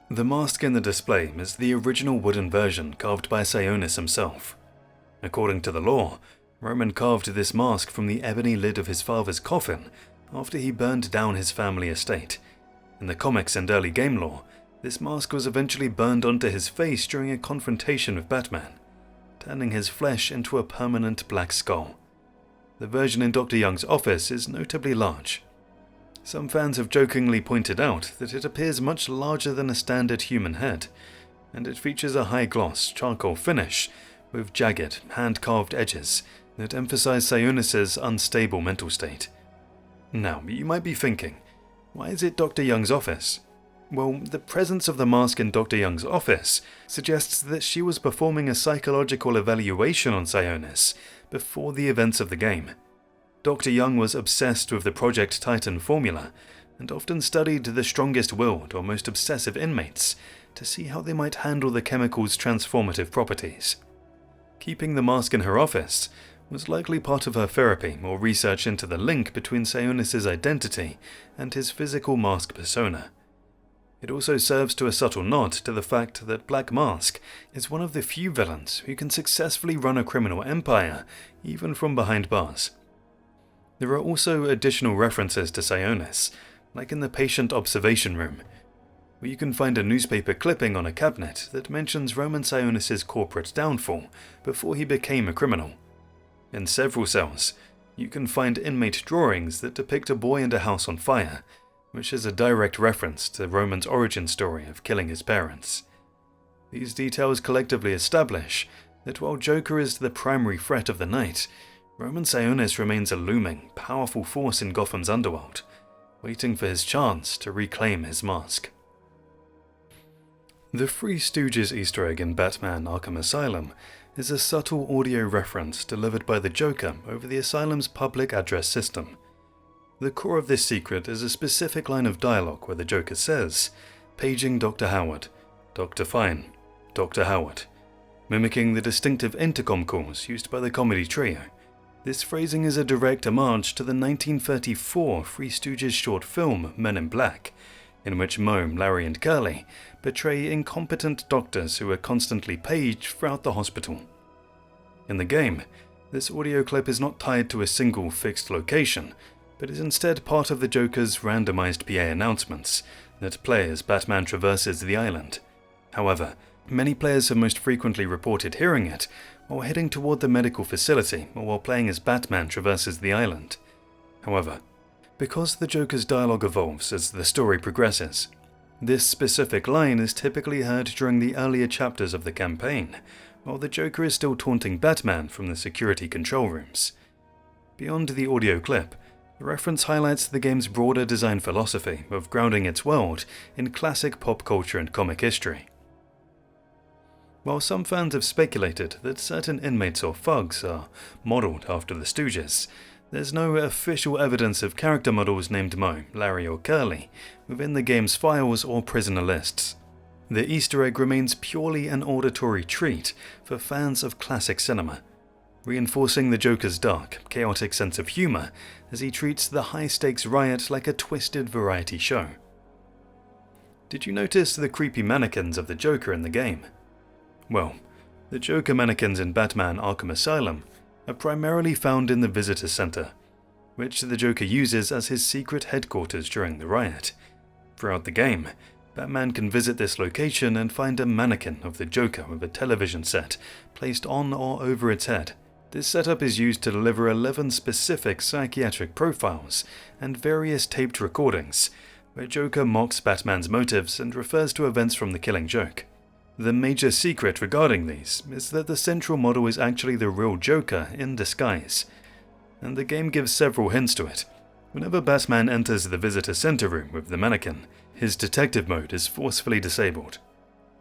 The mask in the display is the original wooden version carved by Sionis himself. According to the lore, Roman carved this mask from the ebony lid of his father's coffin after he burned down his family estate. In the comics and early game lore, this mask was eventually burned onto his face during a confrontation with Batman, turning his flesh into a permanent black skull. The version in Dr. Young's office is notably large. Some fans have jokingly pointed out that it appears much larger than a standard human head, and it features a high-gloss charcoal finish with jagged, hand-carved edges that emphasize Sionis' unstable mental state. Now, you might be thinking, why is it Dr. Young's office? Well, the presence of the mask in Dr. Young's office suggests that she was performing a psychological evaluation on Sionis before the events of the game. Dr. Young was obsessed with the Project Titan formula and often studied the strongest-willed or most obsessive inmates to see how they might handle the chemical's transformative properties. Keeping the mask in her office was likely part of her therapy or research into the link between Sionis' identity and his physical mask persona. It also serves to a subtle nod to the fact that Black Mask is one of the few villains who can successfully run a criminal empire, even from behind bars. There are also additional references to Sionis, like in the patient observation room, where you can find a newspaper clipping on a cabinet that mentions Roman Sionis' corporate downfall before he became a criminal. In several cells, you can find inmate drawings that depict a boy and a house on fire, which is a direct reference to Roman's origin story of killing his parents. These details collectively establish that while Joker is the primary threat of the night, Roman Sionis remains a looming, powerful force in Gotham's underworld, waiting for his chance to reclaim his mask. The Three Stooges Easter egg in Batman Arkham Asylum is a subtle audio reference delivered by the Joker over the asylum's public address system. The core of this secret is a specific line of dialogue where the Joker says, "Paging Dr. Howard, Dr. Fine, Dr. Howard," mimicking the distinctive intercom calls used by the comedy trio. This phrasing is a direct homage to the 1934 Three Stooges short film Men in Black, in which Moe, Larry and Curly portray incompetent doctors who are constantly paged throughout the hospital. In the game, this audio clip is not tied to a single fixed location, but is instead part of the Joker's randomized PA announcements that play as Batman traverses the island. However, many players have most frequently reported hearing it while heading toward the medical facility or while playing as Batman traverses the island. However, because the Joker's dialogue evolves as the story progresses, this specific line is typically heard during the earlier chapters of the campaign, while the Joker is still taunting Batman from the security control rooms. Beyond the audio clip, the reference highlights the game's broader design philosophy of grounding its world in classic pop culture and comic history. While some fans have speculated that certain inmates or thugs are modelled after the Stooges, there's no official evidence of character models named Moe, Larry or Curly within the game's files or prisoner lists. The Easter egg remains purely an auditory treat for fans of classic cinema, reinforcing the Joker's dark, chaotic sense of humour as he treats the high-stakes riot like a twisted variety show. Did you notice the creepy mannequins of the Joker in the game? Well, the Joker mannequins in Batman Arkham Asylum are primarily found in the Visitor Center, which the Joker uses as his secret headquarters during the riot. Throughout the game, Batman can visit this location and find a mannequin of the Joker with a television set placed on or over its head. This setup is used to deliver 11 specific psychiatric profiles and various taped recordings, where Joker mocks Batman's motives and refers to events from The Killing Joke. The major secret regarding these is that the central model is actually the real Joker in disguise, and the game gives several hints to it. Whenever Batman enters the visitor center room with the mannequin, his detective mode is forcefully disabled.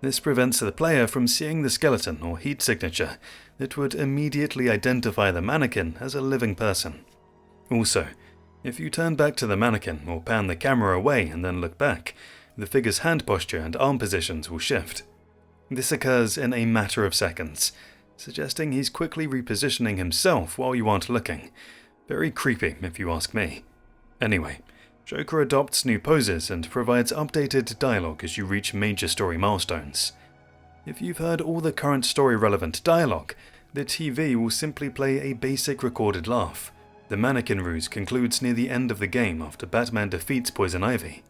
This prevents the player from seeing the skeleton or heat signature that would immediately identify the mannequin as a living person. Also, if you turn back to the mannequin or pan the camera away and then look back, the figure's hand posture and arm positions will shift. This occurs in a matter of seconds, suggesting he's quickly repositioning himself while you aren't looking. Very creepy, if you ask me. Anyway, Joker adopts new poses and provides updated dialogue as you reach major story milestones. If you've heard all the current story-relevant dialogue, the TV will simply play a basic recorded laugh. The mannequin ruse concludes near the end of the game after Batman defeats Poison Ivy.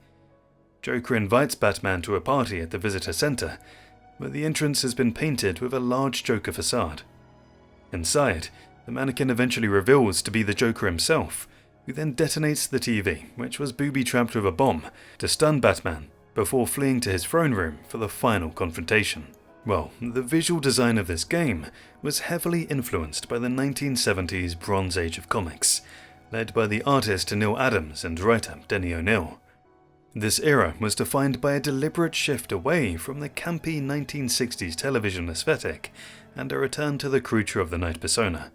Joker invites Batman to a party at the visitor center, where the entrance has been painted with a large Joker facade. Inside, the mannequin eventually reveals to be the Joker himself, who then detonates the TV, which was booby-trapped with a bomb, to stun Batman, before fleeing to his throne room for the final confrontation. Well, the visual design of this game was heavily influenced by the 1970s Bronze Age of comics, led by the artist Neil Adams and writer Denny O'Neil. This era was defined by a deliberate shift away from the campy 1960s television aesthetic and a return to the creature of the night persona.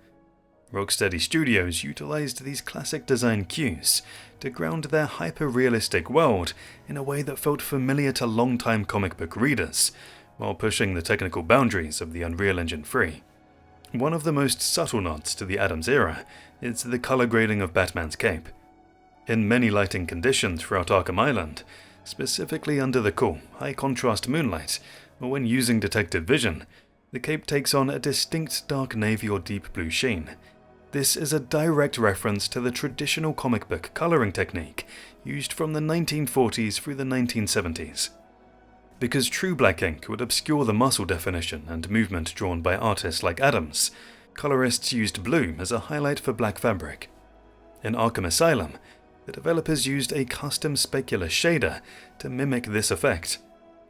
Rocksteady Studios utilized these classic design cues to ground their hyper-realistic world in a way that felt familiar to long-time comic book readers, while pushing the technical boundaries of the Unreal Engine 3. One of the most subtle nods to the Adams era is the color grading of Batman's cape. In many lighting conditions throughout Arkham Island, specifically under the cool, high-contrast moonlight, or when using detective vision, the cape takes on a distinct dark navy or deep blue sheen. This is a direct reference to the traditional comic book coloring technique used from the 1940s through the 1970s. Because true black ink would obscure the muscle definition and movement drawn by artists like Adams, colorists used blue as a highlight for black fabric. In Arkham Asylum, the developers used a custom specular shader to mimic this effect.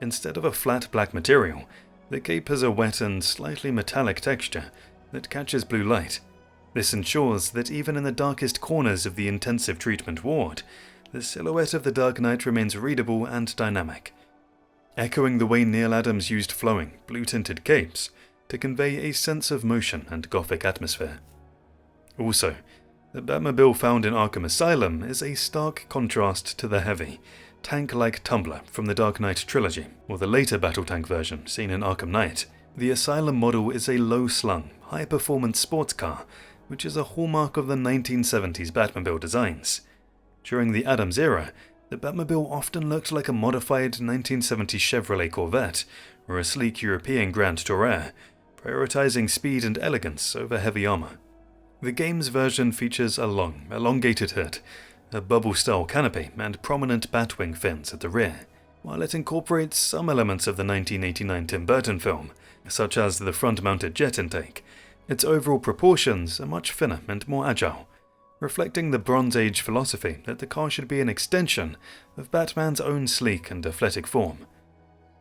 Instead of a flat black material, the cape has a wet and slightly metallic texture that catches blue light. This ensures that even in the darkest corners of the intensive treatment ward, the silhouette of the Dark Knight remains readable and dynamic, echoing the way Neil Adams used flowing, blue-tinted capes to convey a sense of motion and gothic atmosphere. Also, the Batmobile found in Arkham Asylum is a stark contrast to the heavy, tank-like tumbler from the Dark Knight trilogy, or the later battle tank version seen in Arkham Knight. The Asylum model is a low-slung, high-performance sports car, which is a hallmark of the 1970s Batmobile designs. During the Adams era, the Batmobile often looked like a modified 1970s Chevrolet Corvette or a sleek European Grand Tourer, prioritizing speed and elegance over heavy armor. The game's version features a long, elongated hood, a bubble-style canopy, and prominent batwing fins at the rear. While it incorporates some elements of the 1989 Tim Burton film, such as the front-mounted jet intake, its overall proportions are much thinner and more agile, reflecting the Bronze Age philosophy that the car should be an extension of Batman's own sleek and athletic form.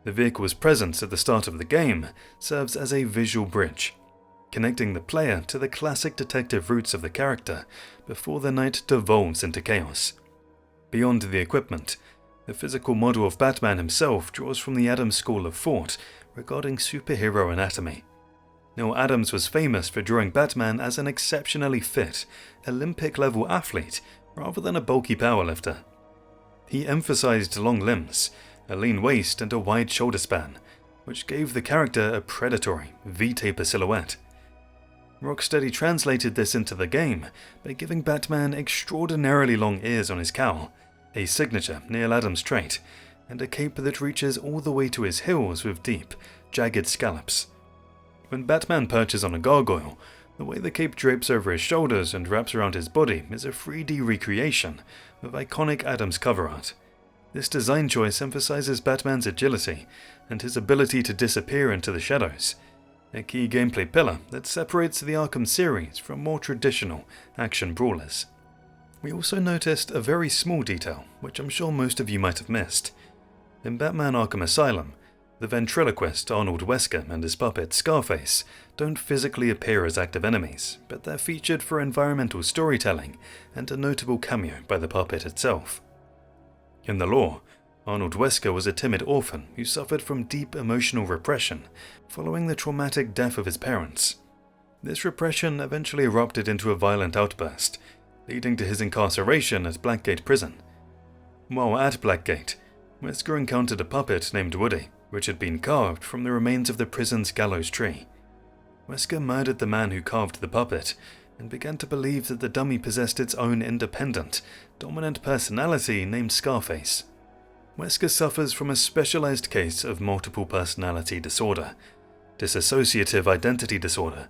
The vehicle's presence at the start of the game serves as a visual bridge, connecting the player to the classic detective roots of the character before the night devolves into chaos. Beyond the equipment, the physical model of Batman himself draws from the Adams school of thought regarding superhero anatomy. Neil Adams was famous for drawing Batman as an exceptionally fit, Olympic-level athlete rather than a bulky powerlifter. He emphasized long limbs, a lean waist and a wide shoulder span, which gave the character a predatory, V-taper silhouette. Rocksteady translated this into the game by giving Batman extraordinarily long ears on his cowl, a signature Neil Adams trait, and a cape that reaches all the way to his heels with deep, jagged scallops. When Batman perches on a gargoyle, the way the cape drapes over his shoulders and wraps around his body is a 3D recreation of iconic Adams cover art. This design choice emphasizes Batman's agility and his ability to disappear into the shadows, a key gameplay pillar that separates the Arkham series from more traditional action brawlers. We also noticed a very small detail, which I'm sure most of you might have missed. In Batman Arkham Asylum, the ventriloquist Arnold Wesker and his puppet Scarface don't physically appear as active enemies, but they're featured for environmental storytelling and a notable cameo by the puppet itself. In the lore, Arnold Wesker was a timid orphan who suffered from deep emotional repression following the traumatic death of his parents. This repression eventually erupted into a violent outburst, leading to his incarceration at Blackgate Prison. While at Blackgate, Wesker encountered a puppet named Woody, which had been carved from the remains of the prison's gallows tree. Wesker murdered the man who carved the puppet, and began to believe that the dummy possessed its own independent, dominant personality named Scarface. Wesker suffers from a specialized case of multiple personality disorder, dissociative identity disorder,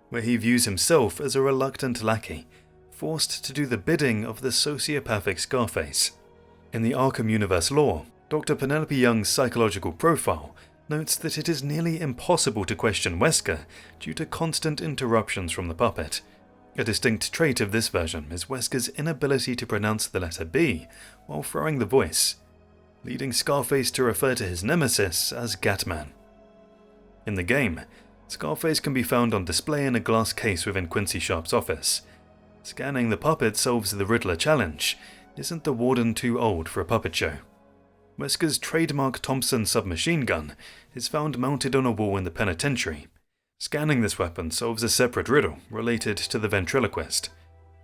where he views himself as a reluctant lackey, forced to do the bidding of the sociopathic Scarface. In the Arkham universe lore, Dr. Penelope Young's psychological profile notes that it is nearly impossible to question Wesker due to constant interruptions from the puppet. A distinct trait of this version is Wesker's inability to pronounce the letter B while throwing the voice, leading Scarface to refer to his nemesis as Gatman. In the game, Scarface can be found on display in a glass case within Quincy Sharp's office. Scanning the puppet solves the Riddler challenge. Isn't the warden too old for a puppet show? Wesker's trademark Thompson submachine gun is found mounted on a wall in the penitentiary. Scanning this weapon solves a separate riddle related to the ventriloquist.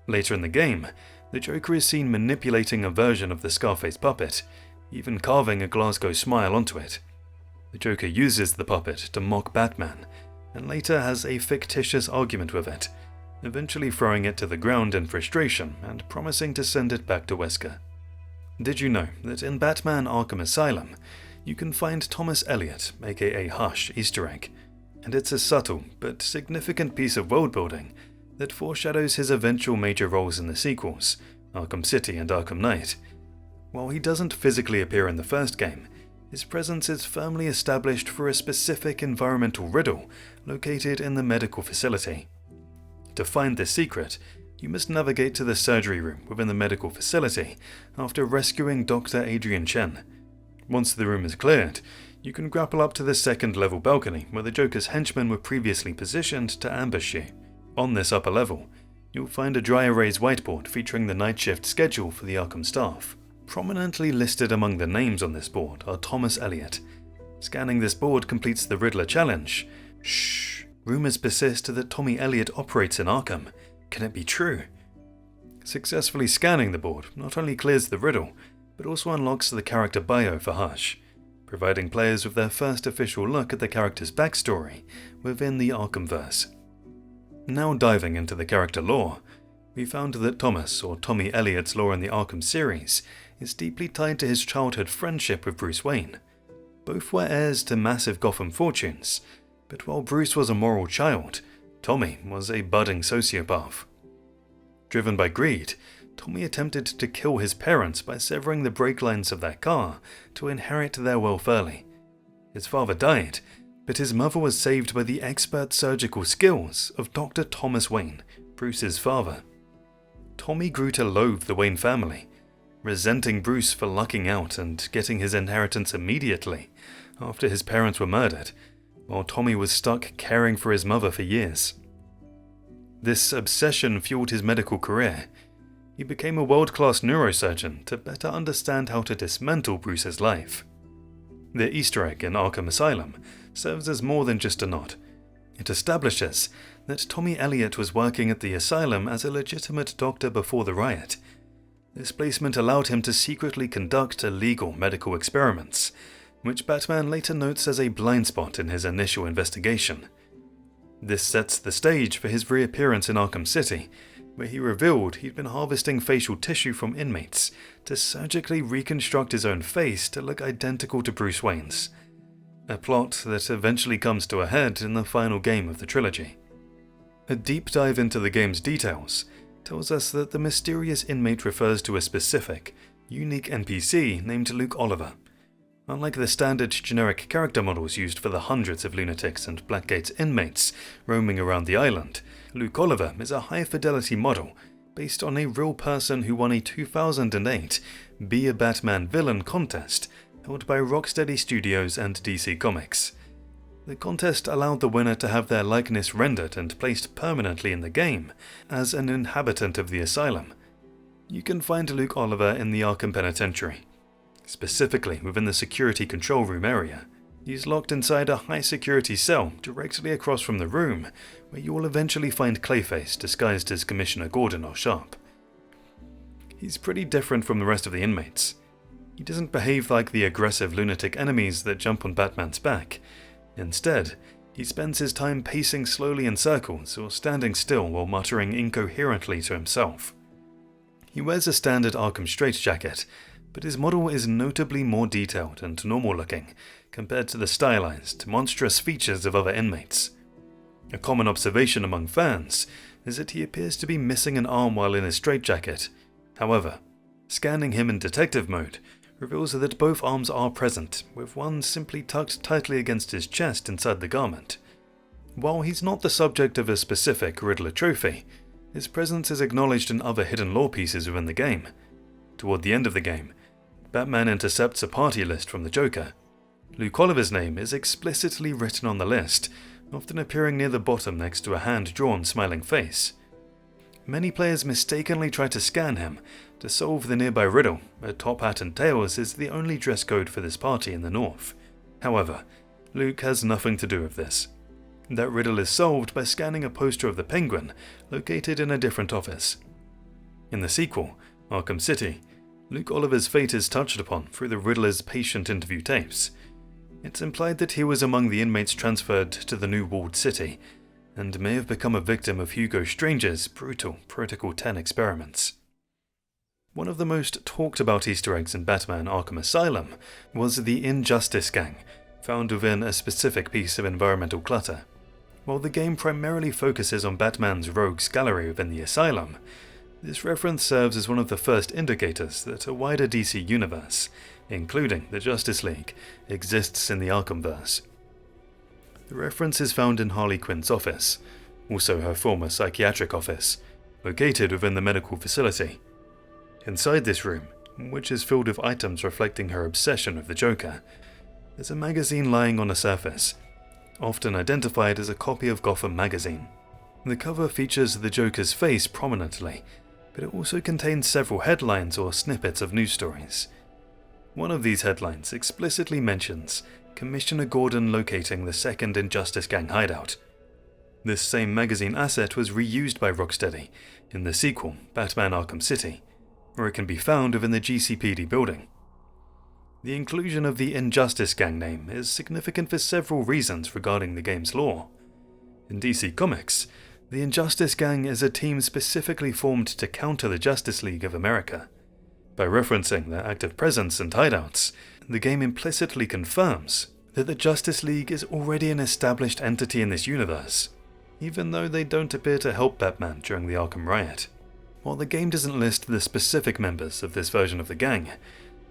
Later in the game, the Joker is seen manipulating a version of the Scarface puppet, even carving a Glasgow smile onto it. The Joker uses the puppet to mock Batman, and later has a fictitious argument with it, eventually throwing it to the ground in frustration and promising to send it back to Wesker. Did you know that in Batman Arkham Asylum, you can find Thomas Elliot, aka Hush, Easter egg, and it's a subtle but significant piece of world building that foreshadows his eventual major roles in the sequels, Arkham City and Arkham Knight. While he doesn't physically appear in the first game, his presence is firmly established for a specific environmental riddle located in the medical facility. To find this secret, you must navigate to the surgery room within the medical facility after rescuing Dr. Adrian Chen. Once the room is cleared, you can grapple up to the second-level balcony where the Joker's henchmen were previously positioned to ambush you. On this upper level, you'll find a dry erase whiteboard featuring the night shift schedule for the Arkham staff. Prominently listed among the names on this board are Thomas Elliot. Scanning this board completes the Riddler challenge. Shh! Rumors persist that Tommy Elliot operates in Arkham. Can it be true? Successfully scanning the board not only clears the riddle, but also unlocks the character bio for Hush, providing players with their first official look at the character's backstory within the Arkhamverse. Now diving into the character lore, we found that Thomas, or Tommy Elliot's lore in the Arkham series, is deeply tied to his childhood friendship with Bruce Wayne. Both were heirs to massive Gotham fortunes, but while Bruce was a moral child, Tommy was a budding sociopath. Driven by greed, Tommy attempted to kill his parents by severing the brake lines of their car to inherit their wealth early. His father died, but his mother was saved by the expert surgical skills of Dr. Thomas Wayne, Bruce's father. Tommy grew to loathe the Wayne family, resenting Bruce for lucking out and getting his inheritance immediately after his parents were murdered, while Tommy was stuck caring for his mother for years. This obsession fueled his medical career. He became a world-class neurosurgeon to better understand how to dismantle Bruce's life. The Easter egg in Arkham Asylum serves as more than just a nod. It establishes that Tommy Elliot was working at the asylum as a legitimate doctor before the riot. This placement allowed him to secretly conduct illegal medical experiments, which Batman later notes as a blind spot in his initial investigation. This sets the stage for his reappearance in Arkham City, where he revealed he'd been harvesting facial tissue from inmates to surgically reconstruct his own face to look identical to Bruce Wayne's, a plot that eventually comes to a head in the final game of the trilogy. A deep dive into the game's details tells us that the mysterious inmate refers to a specific, unique NPC named Luke Oliver. Unlike the standard generic character models used for the hundreds of lunatics and Blackgate's inmates roaming around the island, Luke Oliver is a high-fidelity model based on a real person who won a 2008 Be a Batman Villain contest held by Rocksteady Studios and DC Comics. The contest allowed the winner to have their likeness rendered and placed permanently in the game as an inhabitant of the asylum. You can find Luke Oliver in the Arkham Penitentiary, specifically within the security control room area. He's locked inside a high-security cell directly across from the room where you will eventually find Clayface disguised as Commissioner Gordon or Sharp. He's pretty different from the rest of the inmates. He doesn't behave like the aggressive lunatic enemies that jump on Batman's back. Instead, he spends his time pacing slowly in circles or standing still while muttering incoherently to himself. He wears a standard Arkham straitjacket, but his model is notably more detailed and normal looking compared to the stylized, monstrous features of other inmates. A common observation among fans is that he appears to be missing an arm while in his straitjacket. However, scanning him in detective mode reveals that both arms are present, with one simply tucked tightly against his chest inside the garment. While he's not the subject of a specific Riddler trophy, his presence is acknowledged in other hidden lore pieces within the game. Toward the end of the game, Batman intercepts a party list from the Joker. Luke Oliver's name is explicitly written on the list, often appearing near the bottom next to a hand-drawn smiling face. Many players mistakenly try to scan him to solve the nearby riddle. A top hat and tails is the only dress code for this party in the North. However, Luke has nothing to do with this. That riddle is solved by scanning a poster of the Penguin located in a different office. In the sequel, Arkham City, Luke Oliver's fate is touched upon through the Riddler's patient interview tapes. It's implied that he was among the inmates transferred to the new walled city, and may have become a victim of Hugo Strange's brutal Protocol 10 experiments. One of the most talked about Easter eggs in Batman Arkham Asylum was the Injustice Gang, found within a specific piece of environmental clutter. While the game primarily focuses on Batman's rogues gallery within the asylum, this reference serves as one of the first indicators that a wider DC universe, including the Justice League, exists in the Arkhamverse. The reference is found in Harley Quinn's office, also her former psychiatric office, located within the medical facility. Inside this room, which is filled with items reflecting her obsession with the Joker, there's a magazine lying on a surface, often identified as a copy of Gotham magazine. The cover features the Joker's face prominently, but it also contains several headlines or snippets of news stories. One of these headlines explicitly mentions Commissioner Gordon locating the second Injustice Gang hideout. This same magazine asset was reused by Rocksteady in the sequel, Batman Arkham City, where it can be found within the GCPD building. The inclusion of the Injustice Gang name is significant for several reasons regarding the game's lore. In DC Comics, the Injustice Gang is a team specifically formed to counter the Justice League of America. By referencing their active presence and hideouts, the game implicitly confirms that the Justice League is already an established entity in this universe, even though they don't appear to help Batman during the Arkham Riot. While the game doesn't list the specific members of this version of the gang,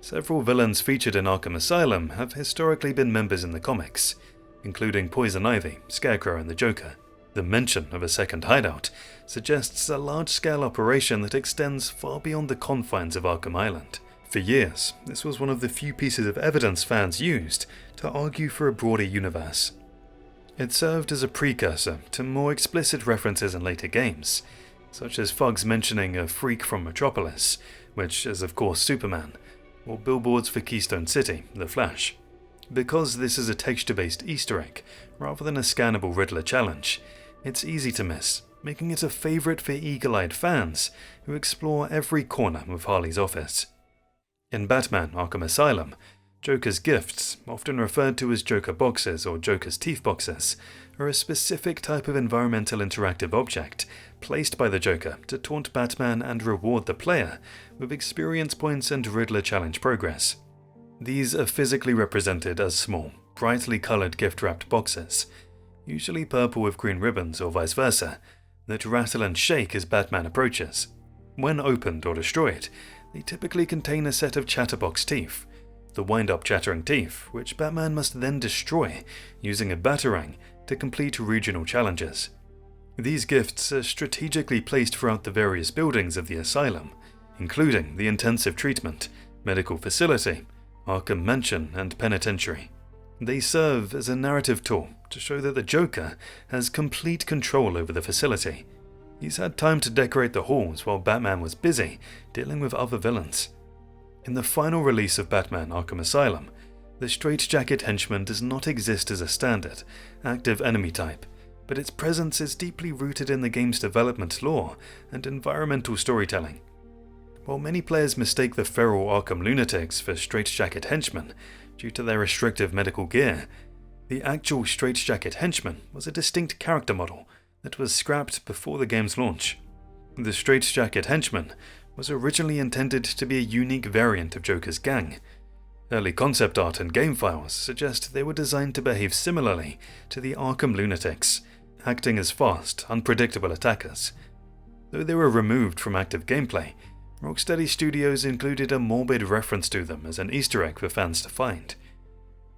several villains featured in Arkham Asylum have historically been members in the comics, including Poison Ivy, Scarecrow, and the Joker. The mention of a second hideout suggests a large-scale operation that extends far beyond the confines of Arkham Island. For years, this was one of the few pieces of evidence fans used to argue for a broader universe. It served as a precursor to more explicit references in later games, such as Fugs mentioning a freak from Metropolis, which is of course Superman, or billboards for Keystone City, The Flash. Because this is a texture-based Easter egg, rather than a scannable Riddler challenge, it's easy to miss, making it a favourite for eagle-eyed fans who explore every corner of Harley's office. In Batman Arkham Asylum, Joker's gifts, often referred to as Joker boxes or Joker's teeth boxes, are a specific type of environmental interactive object placed by the Joker to taunt Batman and reward the player with experience points and Riddler challenge progress. These are physically represented as small, brightly coloured gift-wrapped boxes, usually purple with green ribbons or vice versa, that rattle and shake as Batman approaches. When opened or destroyed, they typically contain a set of chatterbox teeth, the wind-up chattering teeth, which Batman must then destroy using a batarang to complete regional challenges. These gifts are strategically placed throughout the various buildings of the asylum, including the intensive treatment, medical facility, Arkham Mansion, and penitentiary. They serve as a narrative tool to show that the Joker has complete control over the facility. He's had time to decorate the halls while Batman was busy dealing with other villains. In the final release of Batman Arkham Asylum, the straitjacket henchman does not exist as a standard, active enemy type, but its presence is deeply rooted in the game's development lore and environmental storytelling. While many players mistake the feral Arkham lunatics for straitjacket henchmen due to their restrictive medical gear, the actual straitjacket henchman was a distinct character model that was scrapped before the game's launch. The straitjacket henchman was originally intended to be a unique variant of Joker's gang. Early concept art and game files suggest they were designed to behave similarly to the Arkham lunatics, acting as fast, unpredictable attackers. Though they were removed from active gameplay, Rocksteady Studios included a morbid reference to them as an Easter egg for fans to find.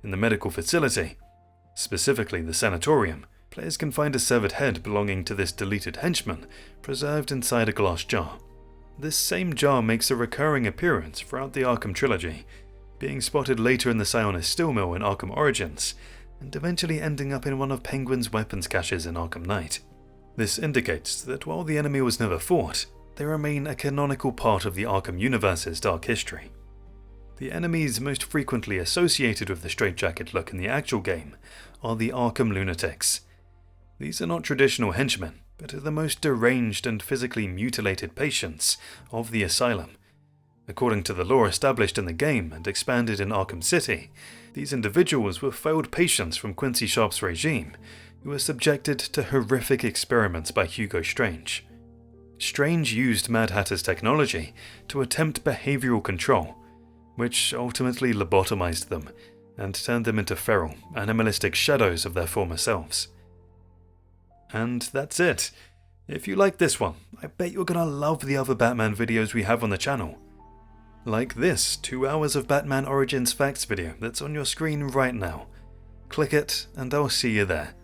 In the medical facility, specifically the sanatorium, players can find a severed head belonging to this deleted henchman preserved inside a glass jar. This same jar makes a recurring appearance throughout the Arkham trilogy, being spotted later in the Sionis steel mill in Arkham Origins, and eventually ending up in one of Penguin's weapons caches in Arkham Knight. This indicates that while the enemy was never fought, they remain a canonical part of the Arkham universe's dark history. The enemies most frequently associated with the straitjacket look in the actual game are the Arkham lunatics. These are not traditional henchmen, but are the most deranged and physically mutilated patients of the asylum. According to the lore established in the game and expanded in Arkham City, these individuals were failed patients from Quincy Sharp's regime who were subjected to horrific experiments by Hugo Strange. Strange used Mad Hatter's technology to attempt behavioral control, which ultimately lobotomized them and turned them into feral, animalistic shadows of their former selves. And that's it. If you like this one, I bet you're gonna love the other Batman videos we have on the channel. Like this 2 hours of Batman Origins Facts video that's on your screen right now. Click it and I'll see you there.